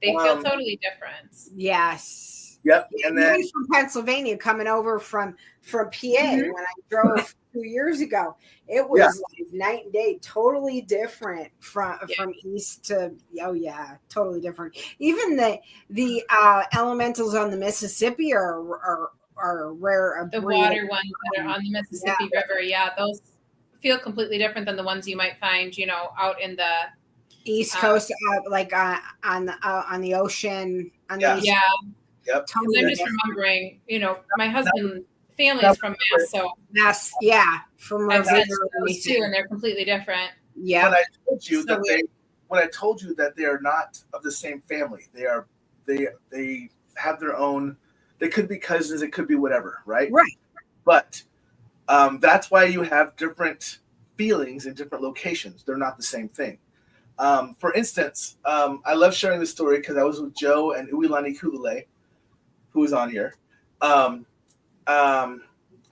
they feel totally different. Yes. Yep. And then from Pennsylvania coming over from PA when I drove 2 years ago. It was like night and day, totally different from east to totally different. Even the elementals on the Mississippi are rare. The water ones that are on the Mississippi River, those feel completely different than the ones you might find, out in the East Coast, like on the ocean. Yep. Totally. I'm just remembering, my husband's family is from Mass, so Mass, from I've seen those too, and they're completely different. Yeah. When I told you that they are not of the same family, they have their own. They could be cousins, it could be whatever, right? Right. But that's why you have different feelings in different locations. They're not the same thing. For instance, I love sharing this story because I was with Joe and Uilani Kulule, who was on here, and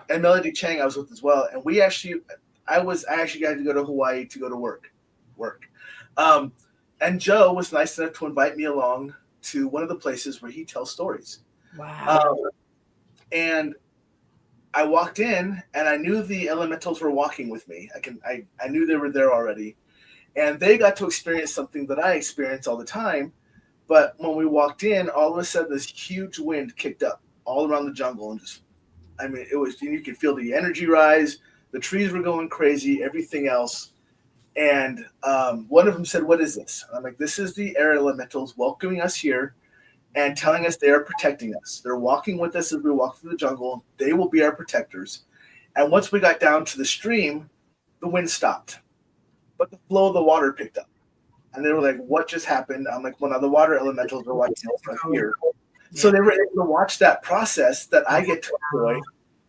Melody Chang I was with as well. And I actually got to go to Hawaii to go to work. And Joe was nice enough to invite me along to one of the places where he tells stories. Wow. And I walked in and I knew the elementals were walking with me. I knew they were there already. And they got to experience something that I experience all the time. But when we walked in, all of a sudden this huge wind kicked up all around the jungle. And it was, you could feel the energy rise. The trees were going crazy, everything else. And one of them said, "What is this?" And I'm like, "This is the air elementals welcoming us here and telling us they are protecting us. They're walking with us as we walk through the jungle. They will be our protectors." And once we got down to the stream, the wind stopped, but the flow of the water picked up. And they were like, "What just happened?" I'm like, "Well, now the water elementals are watching us from here." So they were able to watch that process that I get to enjoy,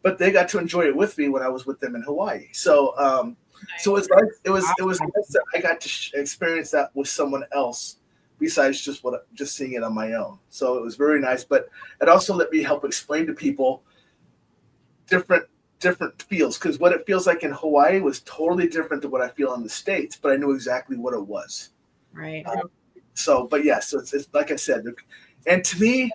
but they got to enjoy it with me when I was with them in Hawaii. So, so it was nice that I got to experience that with someone else besides just seeing it on my own. So it was very nice, but it also let me help explain to people different feels, because what it feels like in Hawaii was totally different than what I feel in the States, but I knew exactly what it was. Right. So it's like I said, and to me,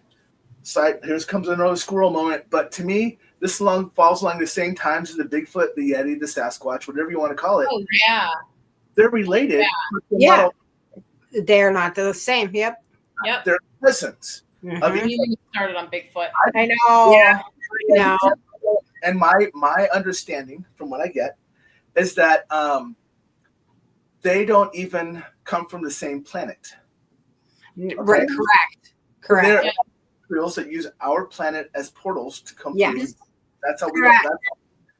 here comes another squirrel moment, but to me, this falls along the same times as the Bigfoot, the Yeti, the Sasquatch, whatever you want to call it. Oh, yeah. They're related. Yeah. They're not the same. Yep. They're cousins. Mm-hmm. You started on Bigfoot. I know. Yeah. I know. And my understanding from what I get is that they don't even come from the same planet. Okay? Right. Correct. They're materials that use our planet as portals to come through. That's how we know.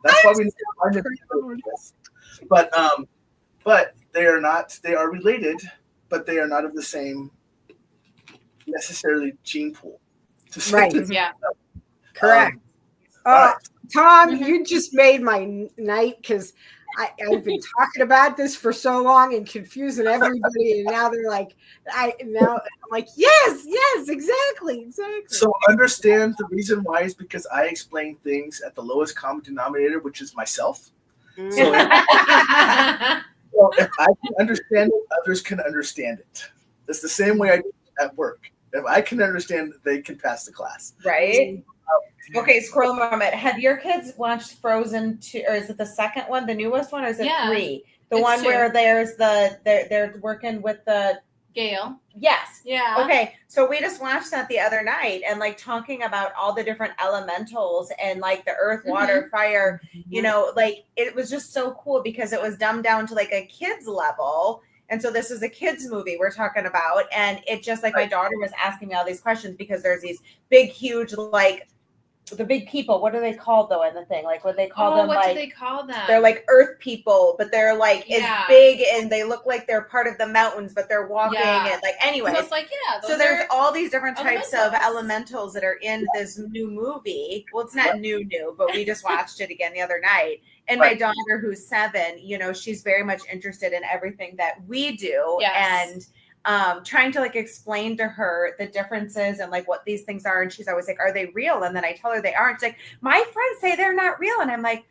That's why we know this. But they are not. They are related, but they are not of the same necessarily gene pool. Right. Yeah. Correct. Tom, you just made my night, because I've been talking about this for so long and confusing everybody, and now they're like, I'm like, yes, exactly. So understand the reason why is because I explain things at the lowest common denominator, which is myself. So if I can understand it, others can understand it. It's the same way I do at work. If I can understand it, they can pass the class. Right. Okay, squirrel moment. Have your kids watched Frozen 2, or is it the second one, the newest one, or is it 3? The one 2. Where there's they're working with the Gale. Yes. Yeah. Okay. So we just watched that the other night, and like talking about all the different elementals and like the earth, water, fire, like it was just so cool because it was dumbed down to like a kid's level. And so this is a kids movie we're talking about. And it just like my daughter was asking me all these questions because there's these big, huge, like the big people. What are they called though in the thing? Like what they call them? What do they call them? They're like earth people, but they're like as big and they look like they're part of the mountains, but they're walking and like anyway. So it's like so there's all these different types of elementals that are in this new movie. Well, it's not new, but we just watched it again the other night. And my daughter, who's 7, she's very much interested in everything that we do. Yes. And trying to like explain to her the differences and like what these things are. And she's always like, "Are they real?" And then I tell her they aren't. It's like, my friends say they're not real. And I'm like,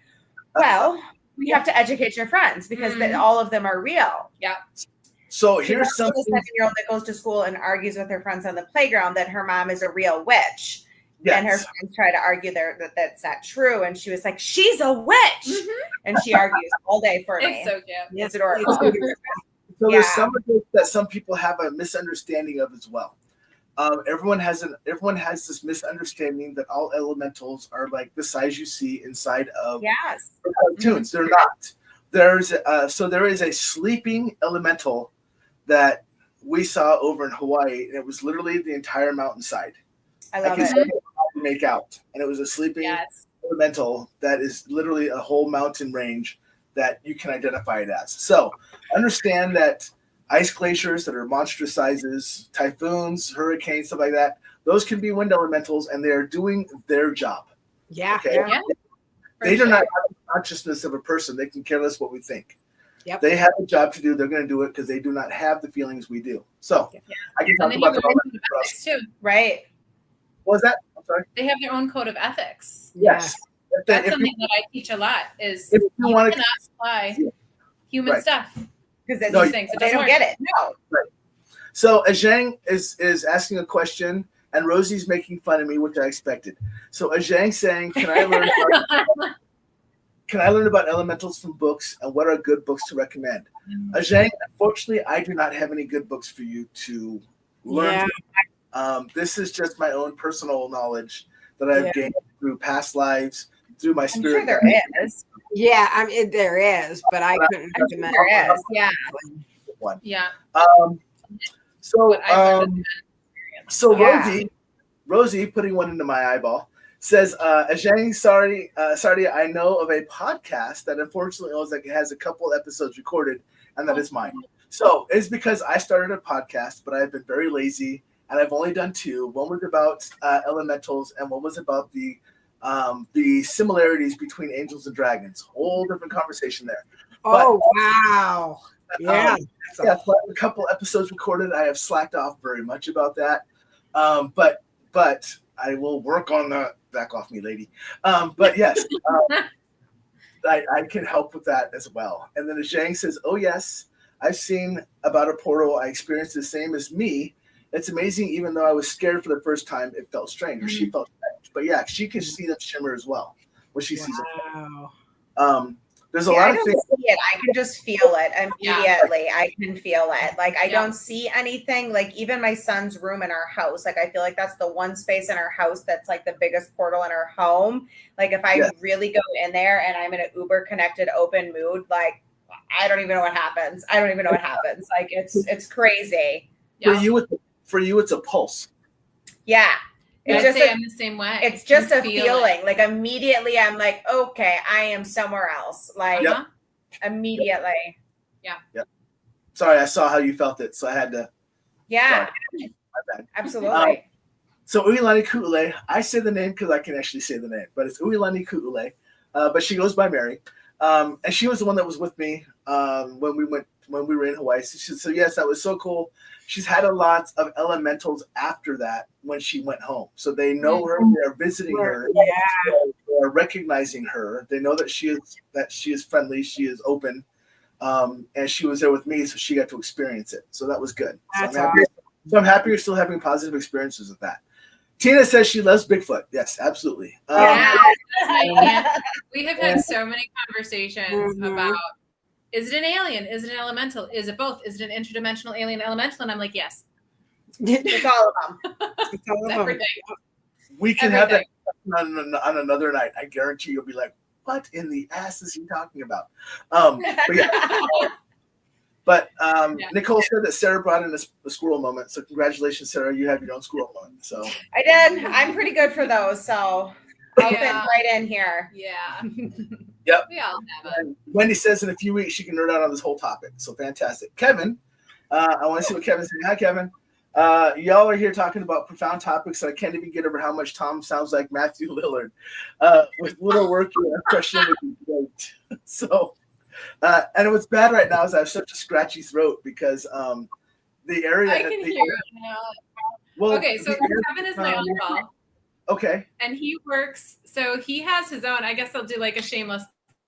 well, you have to educate your friends because all of them are real. Yeah. So here's something. A 7-year-old that goes to school and argues with her friends on the playground that her mom is a real witch. Yes. And her friends try to argue that that's not true. And she was like, she's a witch. And she argues all day for me. It's so cute. It's adorable. So there's some of this that some people have a misunderstanding of as well. Everyone has this misunderstanding that all elementals are like the size you see inside of cartoons. They're not. There is a sleeping elemental that we saw over in Hawaii, and it was literally the entire mountainside. I love it. it. Make out, and it was a sleeping elemental that is literally a whole mountain range that you can identify it as. So understand that ice glaciers that are monstrous sizes, typhoons, hurricanes, stuff like that, those can be wind elementals, and they are doing their job. Yeah. Okay. Yeah. They do not have the consciousness of a person. They can care less what we think. Yep. They have a job to do. They're going to do it because they do not have the feelings we do. So I can talk about that too. Right. What was that? I'm sorry. They have their own code of ethics. Yes. That's something that I teach a lot is you cannot apply human stuff. Because these things, they don't get it. No. Right. So Ajang is asking a question, and Rosie's making fun of me, which I expected. So Ajang's saying, can I learn about elementals from books, and what are good books to recommend? Ajang, unfortunately, I do not have any good books for you to learn from. This is just my own personal knowledge that I've gained through past lives, through my spirit. I'm sure there is. Yeah, I mean, there is, but I couldn't recommend. There is, one. Yeah. So Rosie, putting one into my eyeball, says, Ajang, sorry, I know of a podcast that unfortunately has a couple episodes recorded, and that is mine. So it's because I started a podcast, but I've been very lazy, and I've only done 2. One was about elementals, and one was about the similarities between angels and dragons. Whole different conversation there. Wow. Yeah. A couple episodes recorded. I have slacked off very much about that. But I will work on that. Back off me, lady. But yes, I can help with that as well. And then Zhang says, oh yes, I've seen about a portal. I experienced the same as me. It's amazing. Even though I was scared for the first time, it felt strange, or she felt strange. But yeah, she can see them shimmer as well when she sees it. There's a lot of things. See it. I can just feel it immediately. I can feel it. Like I don't see anything. Like even my son's room in our house. Like I feel like that's the one space in our house that's like the biggest portal in our home. Like if I really go in there and I'm in an uber connected open mood, like I don't even know what happens. Like it's crazy. Yeah. For you, it's a pulse. Yeah. I'd say I'm the same way. It's just a feeling. Like immediately I'm like, okay, I am somewhere else. Like immediately. Yeah. Sorry, I saw how you felt it, so I had to. Yeah. My bad. Absolutely. So Uilani Ku'ule, I say the name because I can actually say the name, but it's Uilani Ku'ule. But she goes by Mary. And she was the one that was with me when we were in Hawaii. So yes, that was so cool. She's had a lot of elementals after that when she went home. So they know her, they are visiting her, they are recognizing her. They know that she is friendly, she is open. And she was there with me, so she got to experience it. So that was good. So I'm happy you're still having positive experiences with that. Tina says she loves Bigfoot. Yes, absolutely. We have had so many conversations about, is it an alien? Is it an elemental? Is it both? Is it an interdimensional alien elemental? And I'm like, yes. It's all of them. It's everything. We can have that on another night. I guarantee you'll be like, what in the ass is he talking about? But Nicole said that Sarah brought in a squirrel moment. So congratulations, Sarah. You have your own squirrel moment. So I did. I'm pretty good for those. So I'll fit right in here. Yeah. Yep. We all have it. And Wendy says in a few weeks she can nerd out on this whole topic. So fantastic. Kevin, I want to see what Kevin's saying. Hi, Kevin. Y'all are here talking about profound topics, and I can't even get over how much Tom sounds like Matthew Lillard. With little work, your question would be great. So, and what's bad right now is I have such a scratchy throat because the area. I can hear it now. Well, okay, so Kevin is my uncle. Okay. And he works, so he has his own, I guess I'll do like a shameless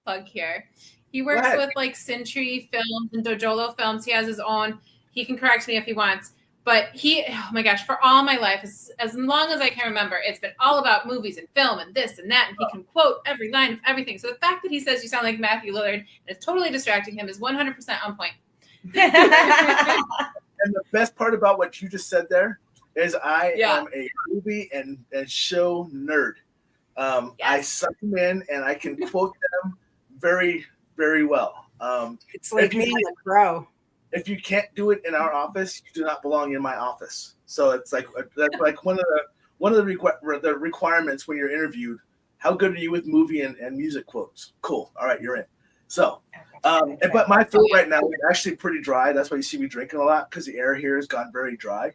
plug here. He works with like Sintry Films and Dojolo Films. He has his own. He can correct me if he wants. But oh my gosh, for all my life, as long as I can remember, it's been all about movies and film and this and that. And he can quote every line of everything. So the fact that he says you sound like Matthew Lillard and it's totally distracting him is 100% on point. And the best part about what you just said there is I am a movie and show nerd. I suck them in and I can quote them very, very well. It's like me and the Crow. If you can't do it in our office, you do not belong in my office. So it's like that's like one of the requirements when you're interviewed. How good are you with movie and music quotes? Cool. All right, you're in. So, but my throat right now is actually pretty dry. That's why you see me drinking a lot because the air here has gone very dry.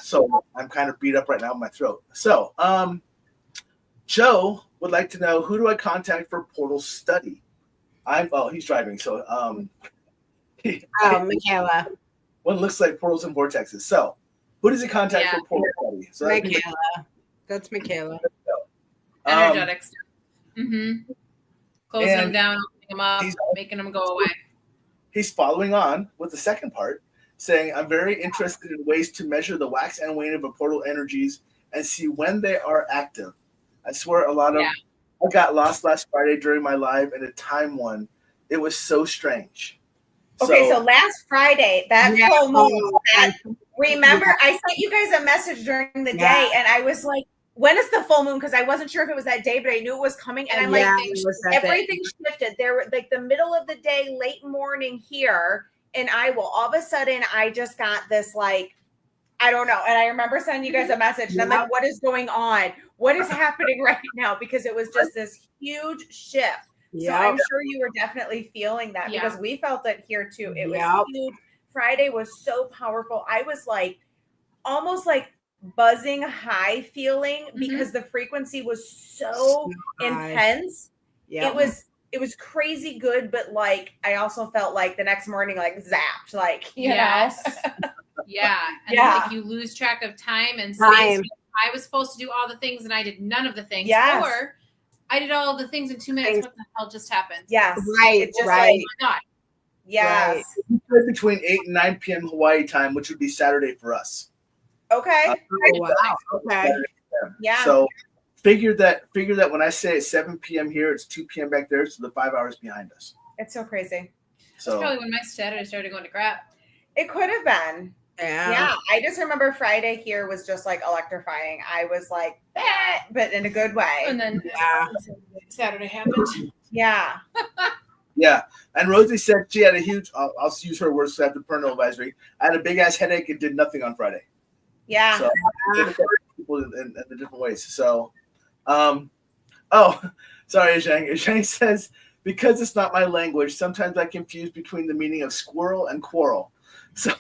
So I'm kind of beat up right now in my throat. So, Joe would like to know, who do I contact for portal study? He's driving. So, Makayla. One looks like portals and vortexes. So, who does he contact for portal study? So Makayla. That's Makayla. Energetic stuff. Mm-hmm. Closing them down, opening them up, making them go away. He's following on with the second part, saying, I'm very interested in ways to measure the wax and wane of a portal energies and see when they are active. I swear I got lost last Friday during my live in a time one. It was so strange. Okay, so last Friday, that full moon, remember, I sent you guys a message during the day, and I was like, when is the full moon? Because I wasn't sure if it was that day, but I knew it was coming. And I'm like, everything shifted. There were like the middle of the day, late morning here in Iowa. All of a sudden, I just got this like, I don't know. And I remember sending you guys a message. And I'm like, what is going on? What is happening right now? Because it was just this huge shift. So I'm sure you were definitely feeling that because we felt it here too. It was huge. Friday was so powerful. I was like, almost like buzzing high feeling because the frequency was so intense. It was crazy good, but like I also felt like the next morning like zapped, like you know. And like you lose track of time and space. I was supposed to do all the things and I did none of the things. Or I did all of the things in 2 minutes. What the hell just happened? Like, oh my God. Between 8 and 9 p.m. Hawaii time, which would be Saturday for us. Okay. Okay. Yeah. So figure that when I say it's 7 p.m. here, it's 2 p.m. back there, so the 5 hours behind us. It's so crazy. So that's probably when my Saturday started going to crap. It could have been. Yeah. I just remember Friday here was just like electrifying. I was like, but in a good way. And then Saturday happened. Yeah. And Rosie said she had a huge, I'll use her words after parental advisory. I had a big ass headache and did nothing on Friday. Yeah. So people in the different ways. So, sorry, Zhang. Zhang says, because it's not my language, sometimes I confuse between the meaning of squirrel and quarrel. So,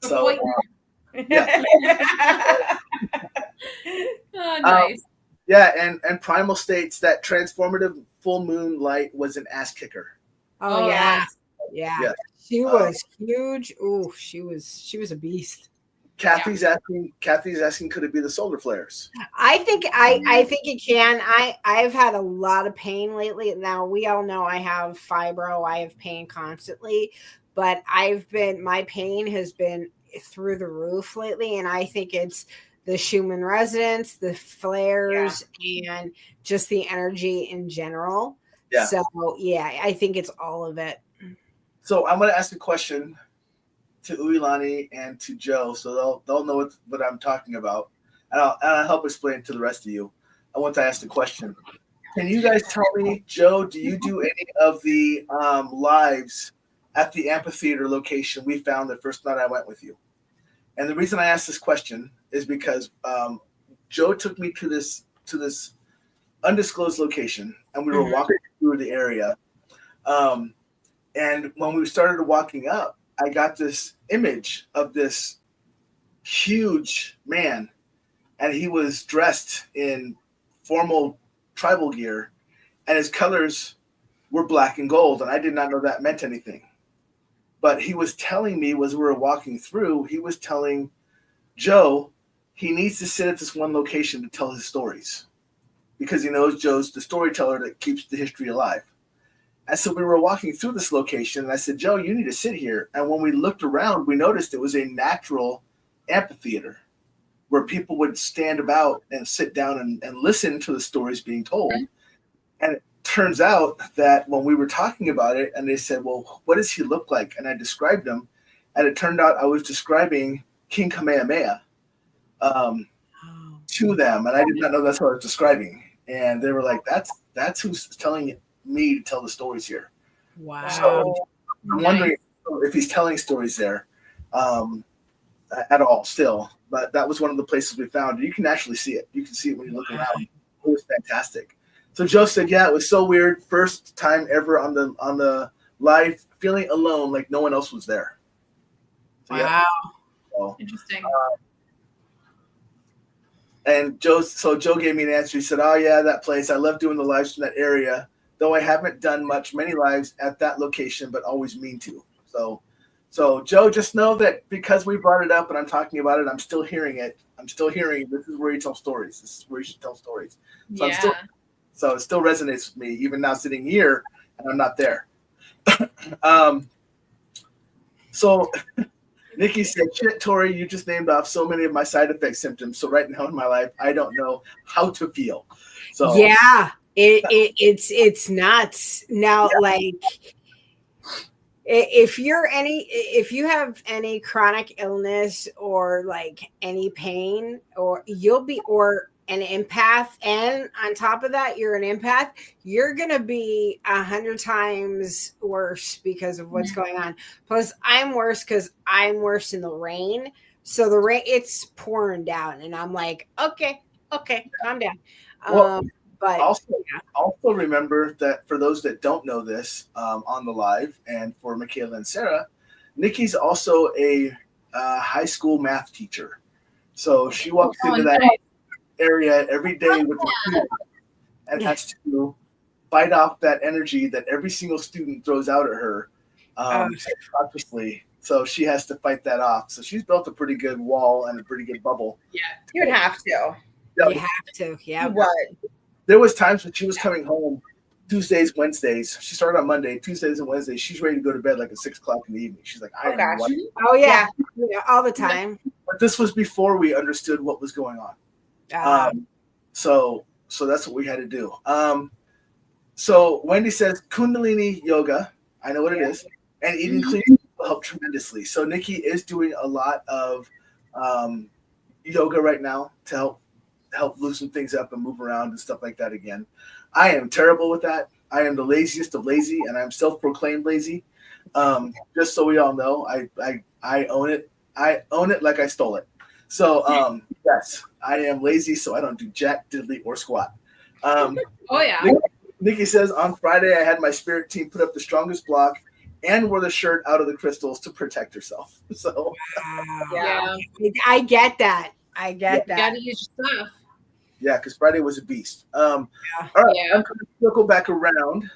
So, nice. And Primal states that transformative full moon light was an ass kicker. Oh yeah. She was huge. Ooh, she was a beast. Kathy's asking, could it be the solar flares? I think it can. I've had a lot of pain lately. Now we all know I have fibro. I have pain constantly, but my pain has been through the roof lately, and I think it's the Schumann resonance, the flares, and just the energy in general. Yeah. So I think it's all of it. So I'm going to ask a question to Uilani and to Joe, so they'll know what I'm talking about, and I'll help explain to the rest of you. I want to ask the question. Can you guys tell me, Joe, do you do any of the lives at the amphitheater location we found the first night I went with you? And the reason I asked this question is because Joe took me to this undisclosed location, and we were walking through the area. And when we started walking up, I got this image of this huge man, and he was dressed in formal tribal gear, and his colors were black and gold, and I did not know that meant anything. But he was telling me, as we were walking through, he was telling Joe he needs to sit at this one location to tell his stories, because he knows Joe's the storyteller that keeps the history alive. And so we were walking through this location, and I said, Joe, you need to sit here. And when we looked around, we noticed it was a natural amphitheater where people would stand about and sit down and listen to the stories being told. And it turns out that when we were talking about it, and they said, well, what does he look like? And I described him, and it turned out I was describing King Kamehameha to them, and I did not know that's what I was describing. And they were like, that's who's telling me to tell the stories here. Wow. So I'm wondering if he's telling stories there at all still. But that was one of the places we found. You can actually see it. You can see it when you look around. It was fantastic. So Joe said, yeah, it was so weird. First time ever on the live, feeling alone, like no one else was there. So, wow. Yeah. So, Interesting. And Joe gave me an answer. He said, oh yeah, that place. I love doing the lives from that area, though I haven't done many lives at that location, but always mean to. So Joe, just know that because we brought it up and I'm talking about it, I'm still hearing it. I'm still hearing this is where you tell stories. This is where you should tell stories. So So it still resonates with me, even now sitting here and I'm not there. So Nikki said, shit, Tori, you just named off so many of my side effect symptoms. So right now in my life, I don't know how to feel. So yeah, it's nuts. Now, like if you have any chronic illness or like any pain, or an empath, and on top of that you're an empath, you're gonna be 100 times worse because of what's going on. Plus I'm worse because I'm worse in the rain. So the rain, it's pouring down and I'm like, okay, calm down. Well, but also remember that for those that don't know this on the live, and for Makayla and Sara, Nikki's also a high school math teacher. So she walks into that area every day with the students and has to fight off that energy that every single student throws out at her subconsciously. So she has to fight that off. So she's built a pretty good wall and a pretty good bubble. Yeah, you would have to. You have to. Yeah. You would. There was times when she was coming home Tuesdays, Wednesdays. She started on Monday, Tuesdays and Wednesdays. She's ready to go to bed like at 6 o'clock in the evening. She's like, Oh yeah, all the time. But this was before we understood what was going on. So that's what we had to do. So Wendy says Kundalini yoga. I know what it is, and eating clean will help tremendously. So Nikki is doing a lot of yoga right now to help loosen things up and move around and stuff like that again. I am terrible with that. I am the laziest of lazy, and I'm self-proclaimed lazy. Just so we all know, I own it. I own it like I stole it. So yes, I am lazy, so I don't do jack, diddly, or squat. Nikki says, on Friday, I had my spirit team put up the strongest block and wore the shirt out of the crystals to protect herself. So I get that. I get that. You gotta use your stuff. Yeah, because Friday was a beast. All right, I'm going to circle back around.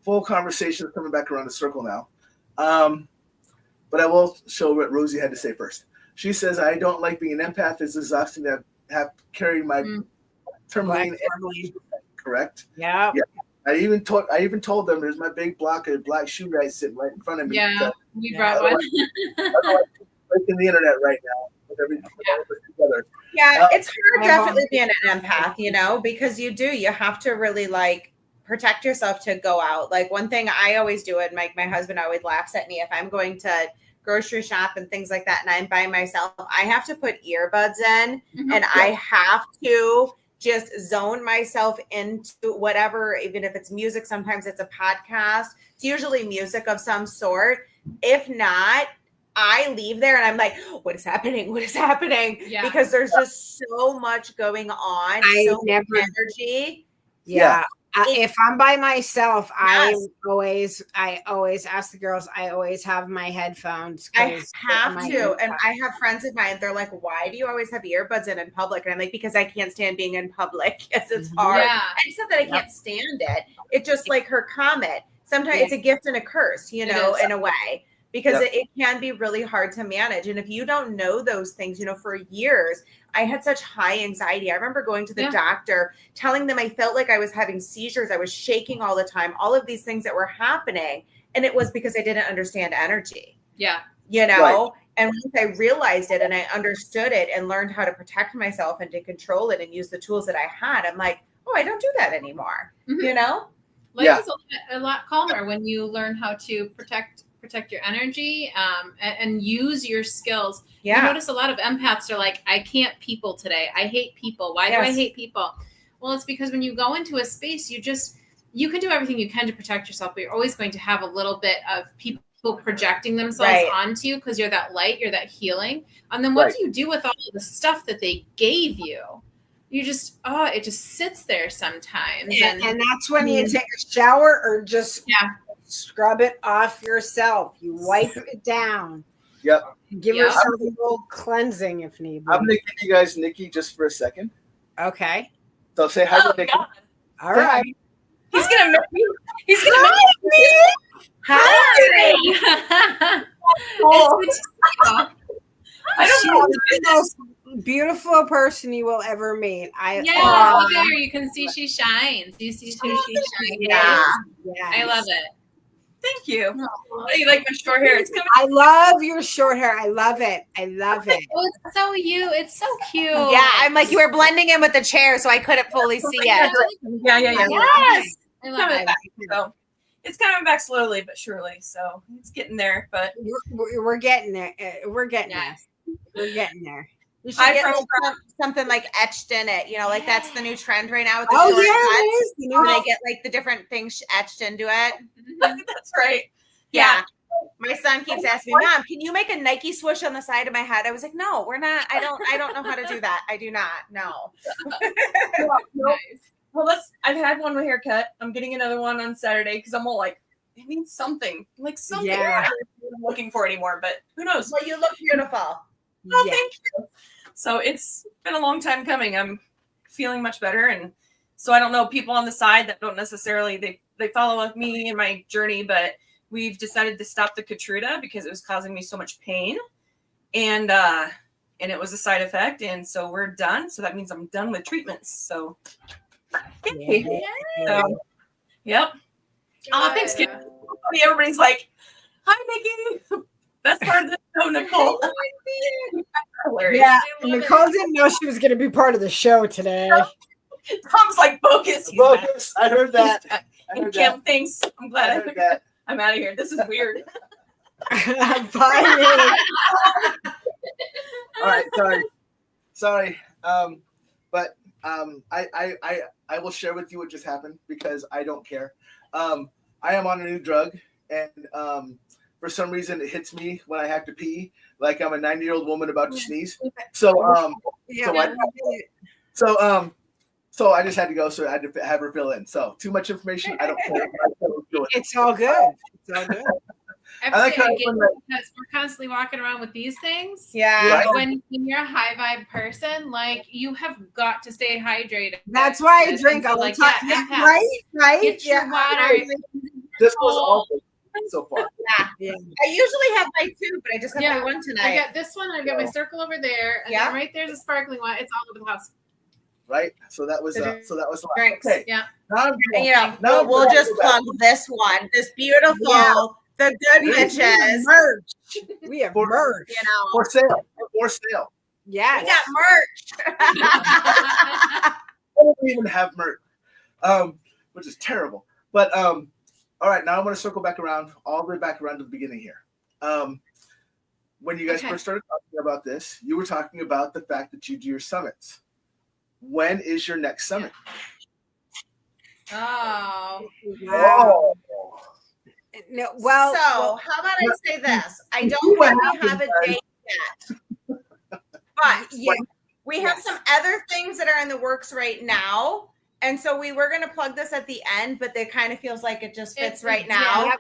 Full conversation is coming back around the circle now. But I will show what Rosie had to say first. She says, I don't like being an empath. It's exhausting to have carried my tourmaline. Correct? Yeah. I even told them there's my big block of black shoe guys sitting right in front of me. Yeah, we brought one. In the internet right now with everything together. Yeah, it's hard definitely being an empath, because you have to really like protect yourself to go out. Like one thing I always do, and my husband always laughs at me, if I'm going to grocery shop and things like that and I'm by myself, I have to put earbuds in and I have to just zone myself into whatever, even if it's music, sometimes it's a podcast. It's usually music of some sort. If not, I leave there and I'm like, what is happening? What is happening? Yeah. Because there's just so much going on. So much energy. Yeah. If I'm by myself, I always ask the girls, I always have my headphones. I have to. And I have friends of mine, they're like, why do you always have earbuds in public? And I'm like, because I can't stand being in public. Yes, it's hard. Yeah. I said that I can't stand it. It's just like her comment. Sometimes it's a gift and a curse, in a way. because it can be really hard to manage. And if you don't know those things, for years, I had such high anxiety. I remember going to the doctor, telling them I felt like I was having seizures. I was shaking all the time, all of these things that were happening. And it was because I didn't understand energy. Yeah. Right. And once I realized it and I understood it and learned how to protect myself and to control it and use the tools that I had, I'm like, oh, I don't do that anymore. Life is a lot calmer when you learn how to protect your energy and use your skills. You notice a lot of empaths are like, I can't people today. I hate people. Why do I hate people? Well, it's because when you go into a space, you can do everything you can to protect yourself, but you're always going to have a little bit of people projecting themselves onto you because you're that light, you're that healing. And then what do you do with all of the stuff that they gave you? You just, it just sits there sometimes. And that's when you take a shower or just scrub it off yourself. You wipe it down. Yep. Give yourself a little cleansing if need be. I'm going to give you guys Nikki just for a second. Okay. So say hi to Nikki. God. All right. He's going to make me. He's going to make me. Hi. I don't know. She's the most beautiful person you will ever meet. Look at her. You can see she shines. You see she shines. Yeah. Yes. I love it. Thank you. Oh, you like my short hair? It's coming. I love your short hair. I love it. I love it. Oh, it's so you. It's so cute. Yeah, I'm like, you were blending in with the chair, so I couldn't fully see it. Yeah. Yes. I love Coming it. back, so it's coming back slowly but surely. So it's getting there. But We're getting there. We're getting there. We're getting there. You should get something like etched in it. Like that's the new trend right now with the short cuts. When they get like the different things etched into it. That's right. Yeah. My son keeps asking me, Mom, can you make a Nike swoosh on the side of my head? I was like, no, we're not. I don't know how to do that. I do not. No. Nice. Well, I've had one haircut. I'm getting another one on Saturday because I'm all like, it means something. Like something I'm not looking for anymore, but who knows? Well, you look beautiful. Oh, thank you. So it's been a long time coming. I'm feeling much better. And so I don't know, people on the side that don't necessarily, they follow with me in my journey, but we've decided to stop the Keytruda because it was causing me so much pain. And it was a side effect. And so we're done. So that means I'm done with treatments. So, yep. Oh, thanks, kid. Everybody's like, hi, Nikki. Best part of the show, Nicole. Yeah, Nicole didn't know she was going to be part of the show today. Tom's like, focus. Focus. I heard that. And Kim thinks, I'm glad I heard that. I'm out of here. This is weird. Bye. All right, sorry. But I will share with you what just happened because I don't care. I am on a new drug, and for some reason it hits me when I have to pee, like I'm a 90-year-old woman about to sneeze. So I just had to go, so I had to have her fill in. So too much information. I don't care. It's all good. It's all good. I like because we're constantly walking around with these things. Yeah. Like when you're a high vibe person, like you have got to stay hydrated. That's why I drink all the time. Yeah, right. Get your water. This was awful so far. Yeah. I usually have my two, but I just have my one tonight. I got this one. I got my circle over there. And then right there's a sparkling one. It's all over the house. Right. So that was the last. Drinks. Okay. Yeah. Now we'll just plug this one. This beautiful. The good bitches. Merch. We have merch. For sale. Yes. We got merch. I don't even have merch, which is terrible. But all right, now I'm going to circle back around, all the way back around to the beginning here. When you guys first started talking about this, you were talking about the fact that you do your summits. When is your next summit? Oh. Wow. No, well, so how about I say this? I don't really have a date yet, but we have some other things that are in the works right now. And so we were going to plug this at the end, but it kind of feels like it just fits right now.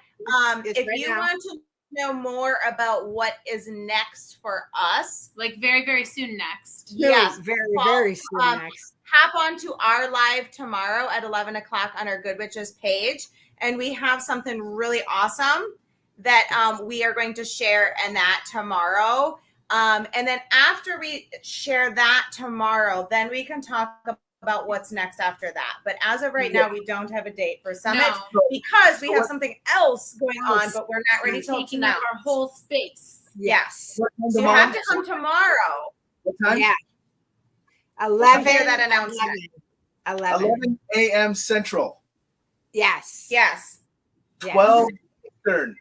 If you want to know more about what is next for us, like very, very soon next. Yes, very, very soon next. Hop on to our live tomorrow at 11 o'clock on our Good Witches page. And we have something really awesome that we are going to share and that tomorrow. And then after we share that tomorrow, then we can talk about what's next after that. But as of right now, we don't have a date for Summit because we have something else going on, but we're not ready to taking up our whole space. Yes. So you have to come tomorrow. What time? Yeah. 11. Hear that announcement. 11 a.m. Central. Yes. Yes. 12 Eastern.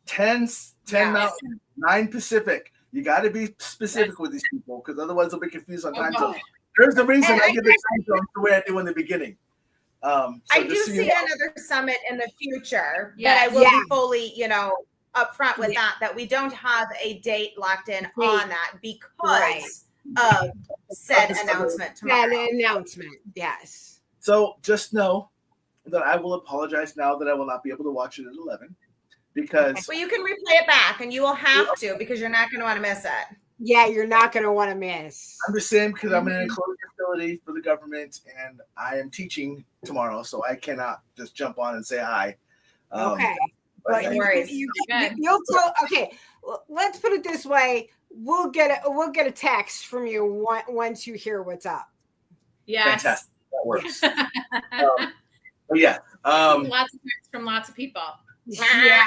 10 Mountain. 9 Pacific. You got to be specific with these people because otherwise they'll be confused on time zones. There's the reason I give the time zone the way I do in the beginning. So I do see another summit in the future, but I will be fully, upfront with that we don't have a date locked in on that because of said announcement tomorrow. Said announcement, yes. So just know that I will apologize now that I will not be able to watch it at 11 because. Well, you can replay it back, and you will have to because you're not going to want to miss it. Yeah, you're not going to want to miss. I'm just saying because I'm in an enclosed facility for the government, and I am teaching tomorrow, so I cannot just jump on and say hi. Okay. But no worries. You'll tell. Okay, let's put it this way: we'll get a text from you once you hear what's up. Yes, fantastic. That works. Lots of texts from lots of people. Yeah.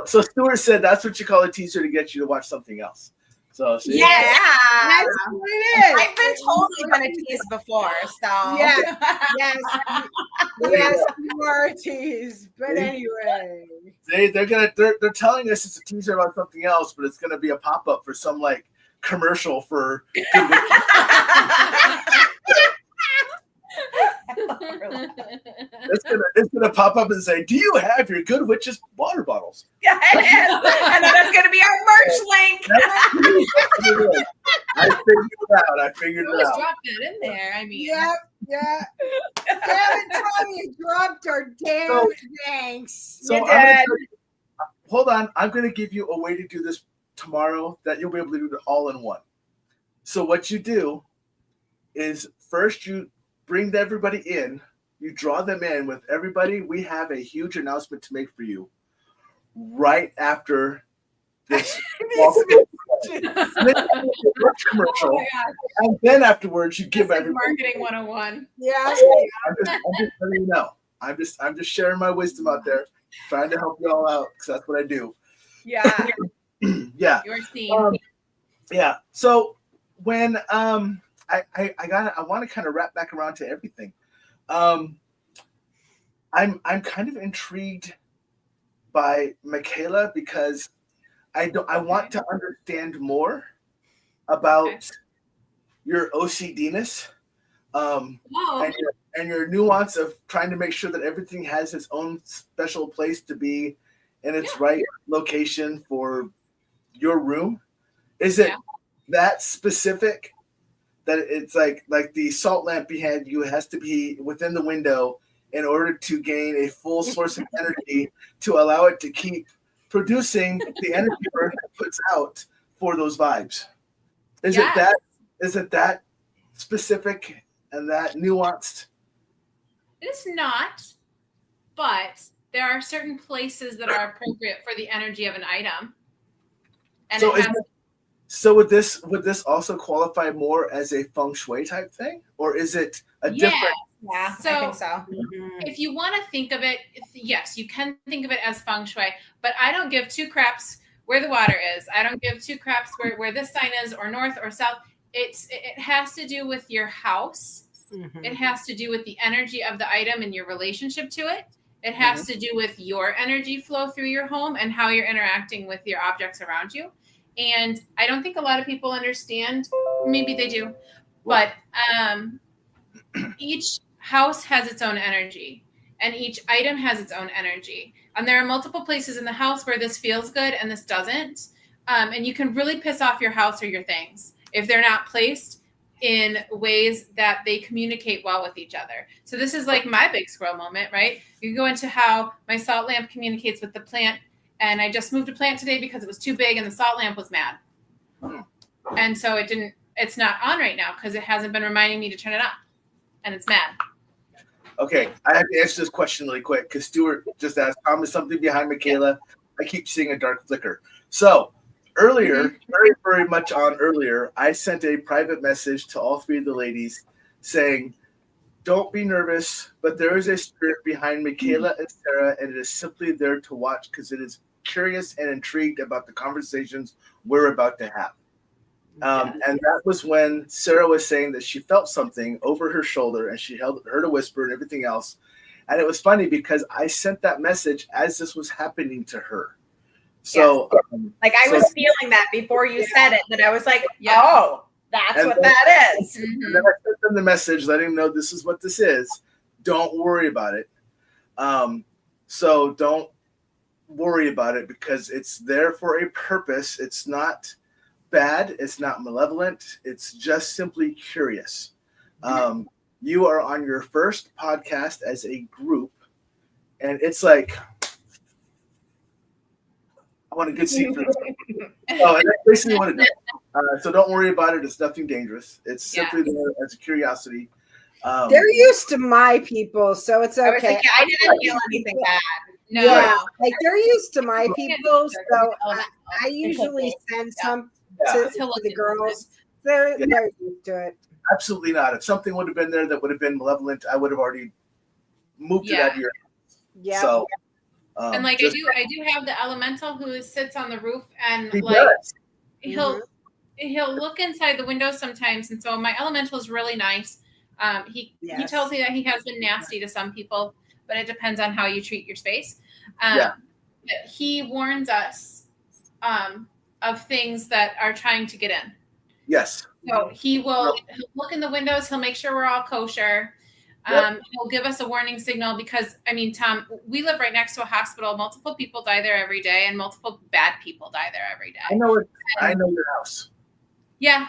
So Stuart said that's what you call a teaser to get you to watch something else. So see? That's what it is. I've been told you're going to tease before, so yes, you are teased. But anyway, they're telling us it's a teaser about something else, but it's gonna be a pop up for some like commercial for. It's gonna pop up and say, "Do you have your Good Witches water bottles?" Yeah, it is. And then that's gonna be our merch link. I figured it out. Drop that in there. I mean, yeah. Damn it, Tommy, you dropped our damn thanks. So you did. Hold on, I'm gonna give you a way to do this tomorrow that you'll be able to do it all in one. So what you do is first you bring everybody in, you draw them in with everybody. We have a huge announcement to make for you right after this commercial. And then afterwards you give everybody marketing 101. Yeah. I'm just letting you know. I'm just sharing my wisdom out there, trying to help you all out because that's what I do. Yeah. Yeah. Your theme. Yeah. So when I want to kind of wrap back around to everything. I'm kind of intrigued by Makayla because I want to understand more about your OCD-ness and your nuance of trying to make sure that everything has its own special place to be in its right location for your room. Is it that specific that it's like the salt lamp behind you has to be within the window in order to gain a full source of energy to allow it to keep producing the energy burn it puts out for those vibes? Is it that specific and that nuanced? It's not, but there are certain places that are appropriate for the energy of an item. And so would this also qualify more as a feng shui type thing, or is it a different? Yeah, so I think so. If you want to think of it, yes, you can think of it as feng shui, but I don't give two craps where the water is. I don't give two craps where this sign is, or north or south. It has to do with your house. It has to do with the energy of the item and your relationship to it. It has to do with your energy flow through your home and how you're interacting with your objects around you. And I don't think a lot of people understand. Maybe they do, but each house has its own energy, and each item has its own energy. And there are multiple places in the house where this feels good and this doesn't. And you can really piss off your house or your things if they're not placed in ways that they communicate well with each other. So this is like my big squirrel moment, right? You go into how my salt lamp communicates with the plant. And I just moved a plant today because it was too big and the salt lamp was mad. And so it's not on right now because it hasn't been reminding me to turn it on. And it's mad. Okay, I have to answer this question really quick because Stuart just asked, is something behind Makayla I keep seeing a dark flicker. So earlier, very much on earlier, I sent a private message to all 3 of the ladies saying, don't be nervous, but there is a spirit behind Makayla and Sara, and it is simply there to watch because it is curious and intrigued about the conversations we're about to have. And that was when Sara was saying that she felt something over her shoulder and she heard a whisper and everything else. And it was funny because I sent that message as this was happening to her. So, like I was feeling that before you said it, that I was like, oh, that's what that is. And then I sent them the message letting them know this is what this is. Don't worry about it. So don't worry about it because it's there for a purpose. It's not bad. It's not malevolent. It's just simply curious. You are on your first podcast as a group, and it's like, I want a good seat for this. And that's basically what it is. So don't worry about it. It's nothing dangerous. It's simply there as a curiosity. They're used to my people, so it's okay. I didn't feel anything bad. No. Yeah, like they're used to my people, so I usually send some to the girls. They're used to it. Absolutely not. If something would have been there that would have been malevolent, I would have already moved it out of your house. Yeah. So, and like I do have the elemental who sits on the roof and he'll look inside the window sometimes, and so my elemental is really nice. He tells me that he has been nasty to some people, but it depends on how you treat your space. He warns us of things that are trying to get in. Yes. So he'll look in the windows. He'll make sure we're all kosher. He'll give us a warning signal because, I mean, Tom, we live right next to a hospital. Multiple people die there every day, and multiple bad people die there every day. I know your house. Yeah.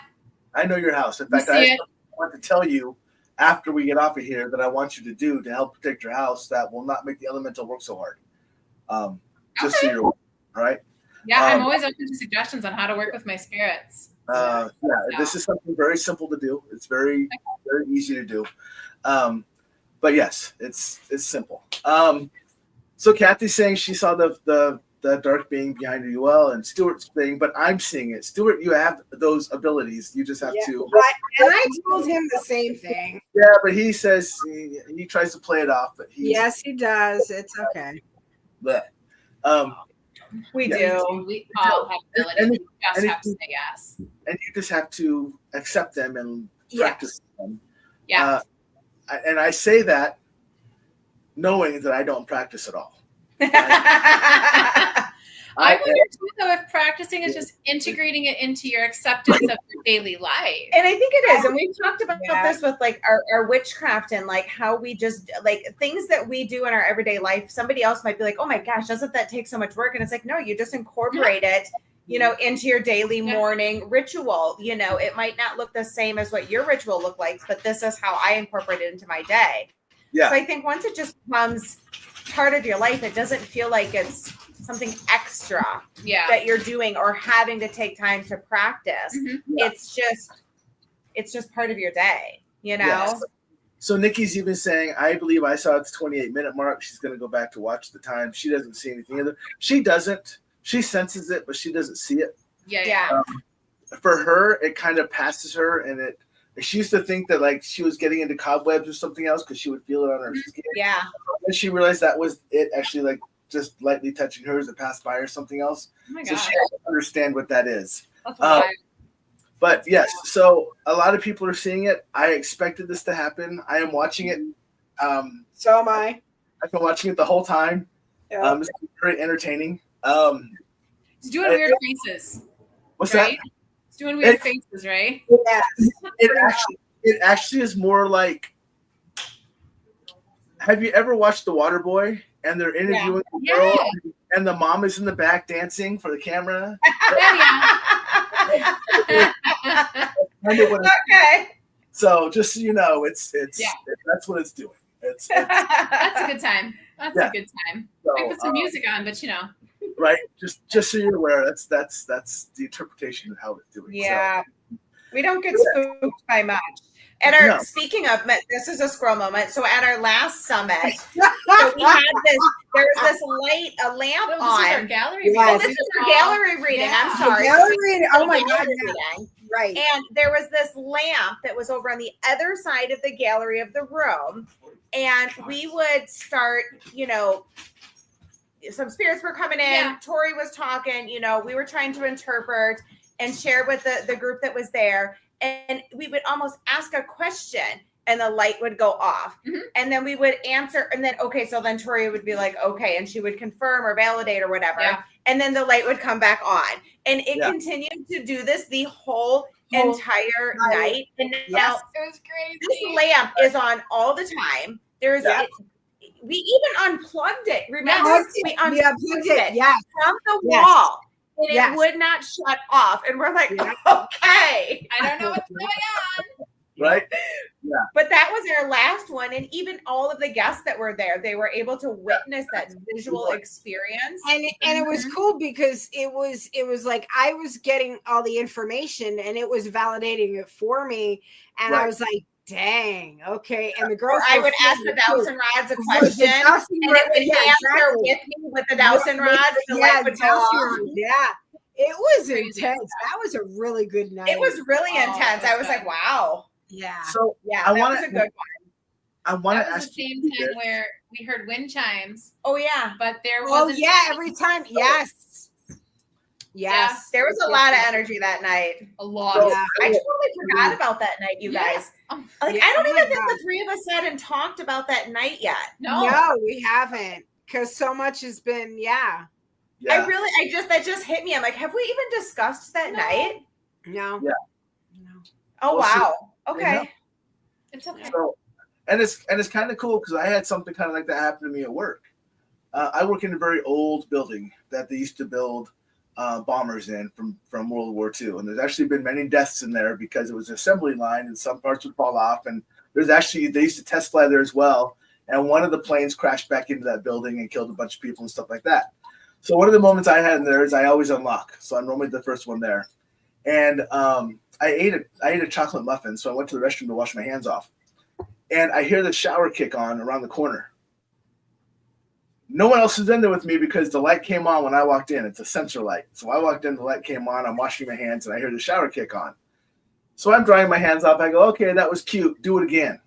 I know your house. In fact, I want to tell you after we get off of here that I want you to do to help protect your house that will not make the elemental work so hard. Just so you're aware, right? Yeah, I'm always open to suggestions on how to work with my spirits. This is something very simple to do. It's very, very easy to do. But yes, it's simple. So Kathy's saying she saw the dark being behind her well, and Stuart's saying, but I'm seeing it. Stuart, you have those abilities. You just have to. And I told him the same thing. Yeah, but he says he tries to play it off, but yes, he does. It's okay. But we do. We all have abilities. You just have to say yes. And you just have to accept them and practice them. Yeah. And I say that knowing that I don't practice at all. I wonder too, though, if practicing is just integrating it into your acceptance of your daily life. And I think it is. And we've talked about this with like our witchcraft and like how we just like things that we do in our everyday life. Somebody else might be like, oh my gosh, doesn't that take so much work? And it's like, no, you just incorporate it, into your daily morning ritual. It might not look the same as what your ritual look like, but this is how I incorporate it into my day. Yeah. So I think once it just becomes part of your life, it doesn't feel like it's something extra that you're doing or having to take time to practice. It's just part of your day, Yes. So Nikki's even saying, I believe I saw its 28-minute mark. She's going to go back to watch the time. She doesn't see anything either. She doesn't. She senses it, but she doesn't see it. Yeah. For her, it kind of passes her, and she used to think that like she was getting into cobwebs or something else because she would feel it on her skin. Yeah. And she realized that was it actually like just lightly touching hers that passed by or something else. Oh my so God. she doesn't understand what that is. That's but yes, so a lot of people are seeing it. I expected this to happen. I am watching it. So am I. I've been watching it the whole time. Yeah. It's very entertaining. It's doing weird faces. What's that? It's doing weird faces, right? Yes. It actually is more like. Have you ever watched The Waterboy and they're interviewing the girl and the mom is in the back dancing for the camera? Okay. So just so you know, it's that's what it's doing. It's that's a good time. That's a good time. So, I put some music on, but right. Just so you're aware, that's the interpretation of how it's doing. Yeah. So. We don't get spooked by much. At our speaking of, this is a scroll moment. So at our last summit, so we had there was this light, a lamp on. This is our gallery reading. Oh, this is our gallery reading. Yeah. I'm sorry. Gallery reading. Oh my God. Right. And there was this lamp that was over on the other side of the gallery of the room. And we would start, some spirits were coming in. Yeah. Tori was talking, we were trying to interpret and share with the group that was there. And we would almost ask a question and the light would go off. Mm-hmm. And then we would answer. And then, so then Tori would be like, okay. And she would confirm or validate or whatever. Yeah. And then the light would come back on. And it continued to do this the whole entire night. And now it was crazy. This lamp is on all the time. We even unplugged it. Remember? We unplugged it from the wall. And it would not shut off. And we're like, okay. I don't know what's going on. Right? Yeah. But that was our last one. And even all of the guests that were there, they were able to witness that visual experience. And it was cool because it was like I was getting all the information and it was validating it for me. And I was like, dang, okay. And the girls, I would ask the dowsing rods a question, and it would answer with me with the dowsing rods. The light would go off. Yeah, it was intense. That was a really good night. It was really intense. I was like, wow. Yeah. So that was a good one. I want to ask. The same time where we heard wind chimes. Oh yeah, but there was. Oh yeah, every time. Yes. Yes, there was a lot of energy that night. A lot. So, I totally forgot about that night, you guys. Like I don't even think the three of us sat and talked about that night yet. No, we haven't, because so much has been. Yeah. That just hit me. I'm like, have we even discussed that night? No. Yeah. No. Oh wow. Okay. It's okay. So, and it's kind of cool because I had something kind of like that happen to me at work. I work in a very old building that they used to build bombers in from World War II, and there's actually been many deaths in there because it was an assembly line and some parts would fall off, and they used to test fly there as well, and one of the planes crashed back into that building and killed a bunch of people and stuff like that. So one of the moments I had in there is I always unlock, so I'm normally the first one there, and I ate a chocolate muffin, so I went to the restroom to wash my hands off, and I hear the shower kick on around the corner. No one else is in there with me because the light came on when I walked in. It's a sensor light. So I walked in, the light came on, I'm washing my hands, and I hear the shower kick on. So I'm drying my hands off. I go, okay, that was cute. Do it again.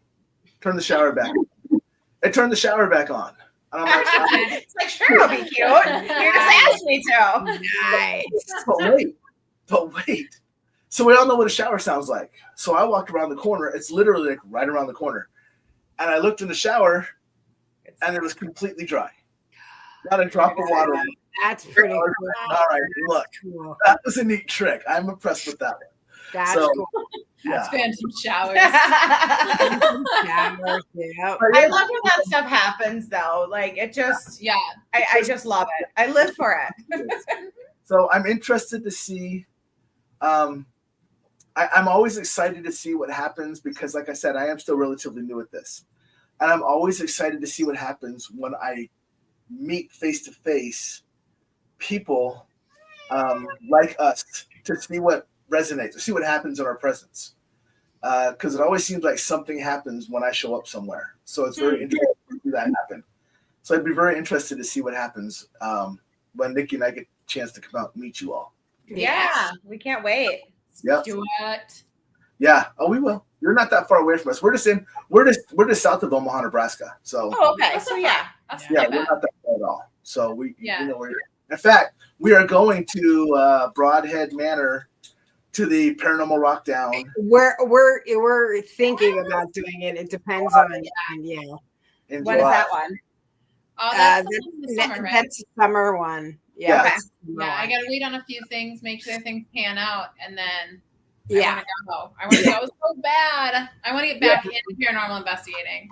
Turn the shower back on. I turned the shower back on. And I'm like, it's like, sure, it'll be cute. You just asked me to. Nice. But wait. So we all know what a shower sounds like. So I walked around the corner. It's literally like right around the corner. And I looked in the shower, and it was completely dry. Not a drop of water. That's pretty cool. All right, look, that was a neat trick. I'm impressed with that one. That's cool. That's phantom showers. I love when that stuff happens, though. Like it just, I just love it. I live for it. So I'm interested to see. I'm always excited to see what happens because, like I said, I am still relatively new at this, and I'm always excited to see what happens when I meet face-to-face people like us to see what resonates, to see what happens in our presence. Because it always seems like something happens when I show up somewhere. So it's very interesting to see that happen. So I'd be very interested to see what happens when Nikki and I get a chance to come out and meet you all. Yeah, we can't wait. Yeah. Do it. Yeah. Oh, we will. You're not that far away from us. We're just south of Omaha, Nebraska. So. Oh, okay. So yeah. We're not that far at all. So we're in fact, we are going to Broadhead Manor to the Paranormal Rock Down. We're thinking about doing it. It depends on when is that one? Oh, that's the summer, right? That's the summer one. Yeah. Okay. Yeah, I got to wait on a few things, make sure things pan out, and then I want to go so bad. I want to get back into paranormal investigating.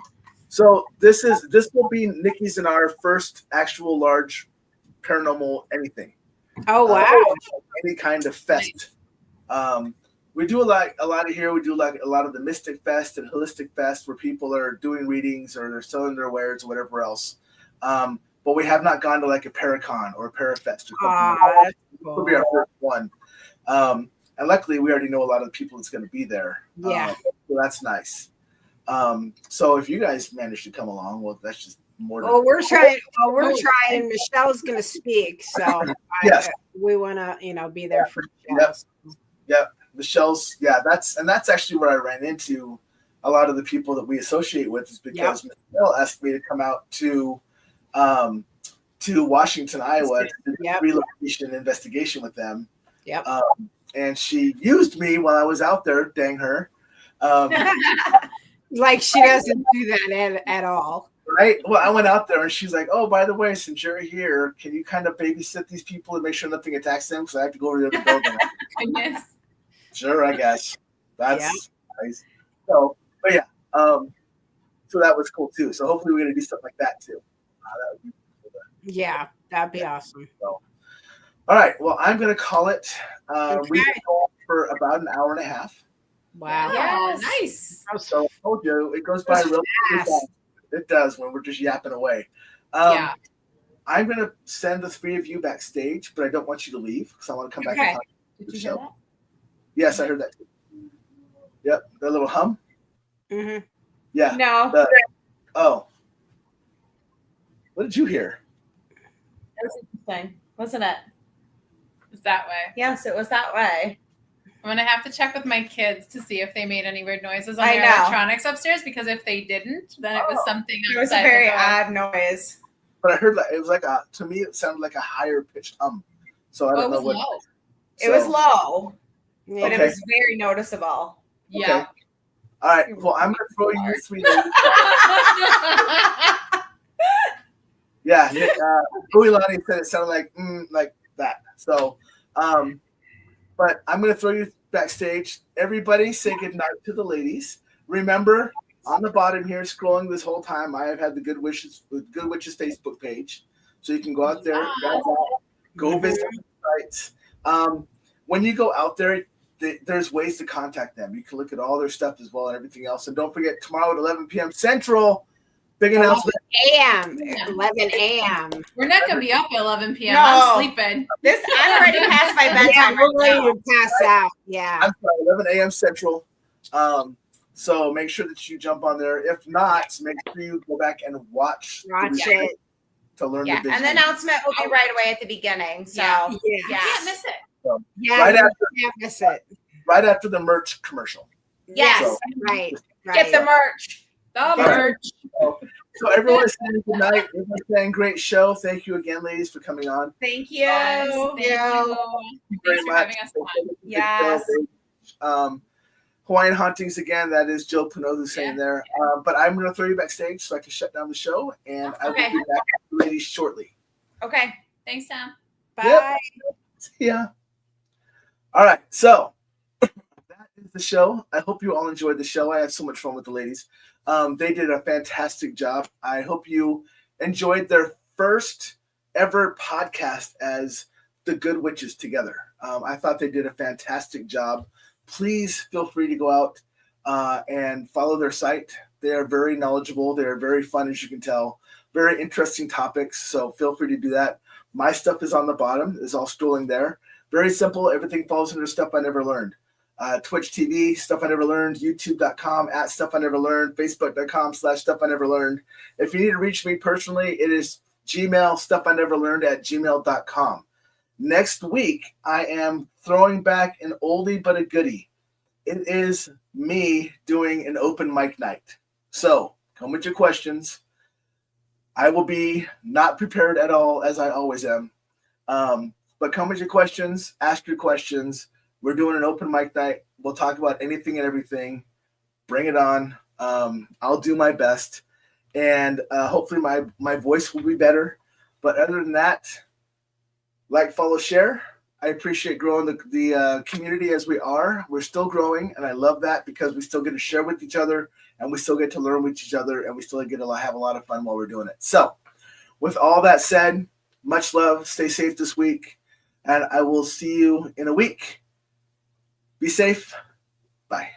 So this will be Nikki's and our first actual large paranormal anything. Oh wow! Any kind of fest. We do a lot of here. We do like a lot of the Mystic Fest and Holistic Fest where people are doing readings or they're selling their wares or whatever else. But we have not gone to like a Paracon or a Parafest or something. That's cool. It'll be our first one. And luckily, we already know a lot of the people that's going to be there. Yeah. So that's nice. So if you guys manage to come along, well, that's just more. Well, we're trying. Michelle's going to speak, so yes, we want to, be there for Michelle. Yep. Michelle's. Yeah, that's actually where I ran into a lot of the people that we associate with, is because Michelle asked me to come out to Washington, Iowa, to do a relocation investigation with them. Yep. And she used me while I was out there. Dang her. Like she doesn't do that at all. Right. Well, I went out there and she's like, "Oh, by the way, since you're here, can you kind of babysit these people and make sure nothing attacks them? Because I have to go over there to build them." Goodness. Sure, I guess. That's nice. So, but yeah. So that was cool too. So hopefully we're gonna do something like that too. That would be cool. Yeah, that'd be awesome. So, all right. Well, I'm gonna call it. We've been going for about an hour and a half. Wow. Yes. Nice. So I told you it goes by real fast. It does when we're just yapping away. I'm going to send the three of you backstage, but I don't want you to leave because I want to come back and talk to the show. Yes, I heard that too. Yep. The little hum. Mm-hmm. Yeah. No. Oh. What did you hear? It was interesting, wasn't it? It's that way. Yes, it was that way. I'm gonna have to check with my kids to see if they made any weird noises on their electronics upstairs, because if they didn't, then it was something. It was a very odd noise. But I heard it was to me it sounded like a higher pitched hum. So I don't know what. Low. It was low, Yeah. but it was very noticeable. Yeah. Okay. All right. Well, I'm gonna throw you three. Yeah. Uilani said it sounded like that. So, but I'm going to throw you backstage. Everybody say goodnight to the ladies. Remember, on the bottom here, scrolling this whole time, I have had the Good Witches Facebook page. So you can go out there, go visit the sites. When you go out there, there's ways to contact them. You can look at all their stuff as well and everything else. And don't forget, tomorrow at 11 p.m. Central, big announcement. 11 a.m. We're not going to be up at 11 p.m. No. I'm sleeping. I'm already past my bedtime. We're ready to pass out. Yeah. I'm sorry, 11 a.m. Central. So make sure that you jump on there. If not, make sure you go back and watch it to learn the business. And the announcement will be right away at the beginning. So You can't miss it. So, can't miss it. Right after the merch commercial. Yes. So, Right. Get the merch. The merch. So everyone is saying good night. Everyone's saying great show. Thank you again, ladies, for coming on. Thank you. Yes, thank you. Very Thanks for much. having us on. Yes. Hawaiian Hauntings again. That is Jill Pinot who's saying there. But I'm going to throw you backstage so I can shut down the show, and I will be back with the ladies shortly. Okay. Thanks, Sam. Bye. Yeah. All right. So that is the show. I hope you all enjoyed the show. I had so much fun with the ladies. They did a fantastic job. I hope you enjoyed their first ever podcast as the Good Witches together. I thought they did a fantastic job. Please feel free to go out and follow their site. They are very knowledgeable. They are very fun, as you can tell. Very interesting topics. So feel free to do that. My stuff is on the bottom. It's all scrolling there. Very simple. Everything falls under Stuff I Never Learned. Twitch TV, Stuff I Never Learned, YouTube.com @ Stuff I Never Learned, Facebook.com /Stuff I Never Learned. If you need to reach me personally, it is Gmail, stuffineverlearned @gmail.com. Next week, I am throwing back an oldie but a goodie. It is me doing an open mic night. So come with your questions. I will be not prepared at all, as I always am. But come with your questions, ask your questions. We're doing an open mic night. We'll talk about anything and everything. Bring it on. I'll do my best. And hopefully my voice will be better. But other than that, like, follow, share. I appreciate growing the community as we are. We're still growing, and I love that because we still get to share with each other, and we still get to learn with each other, and we still get to have a lot of fun while we're doing it. So with all that said, much love. Stay safe this week, and I will see you in a week. Be safe. Bye.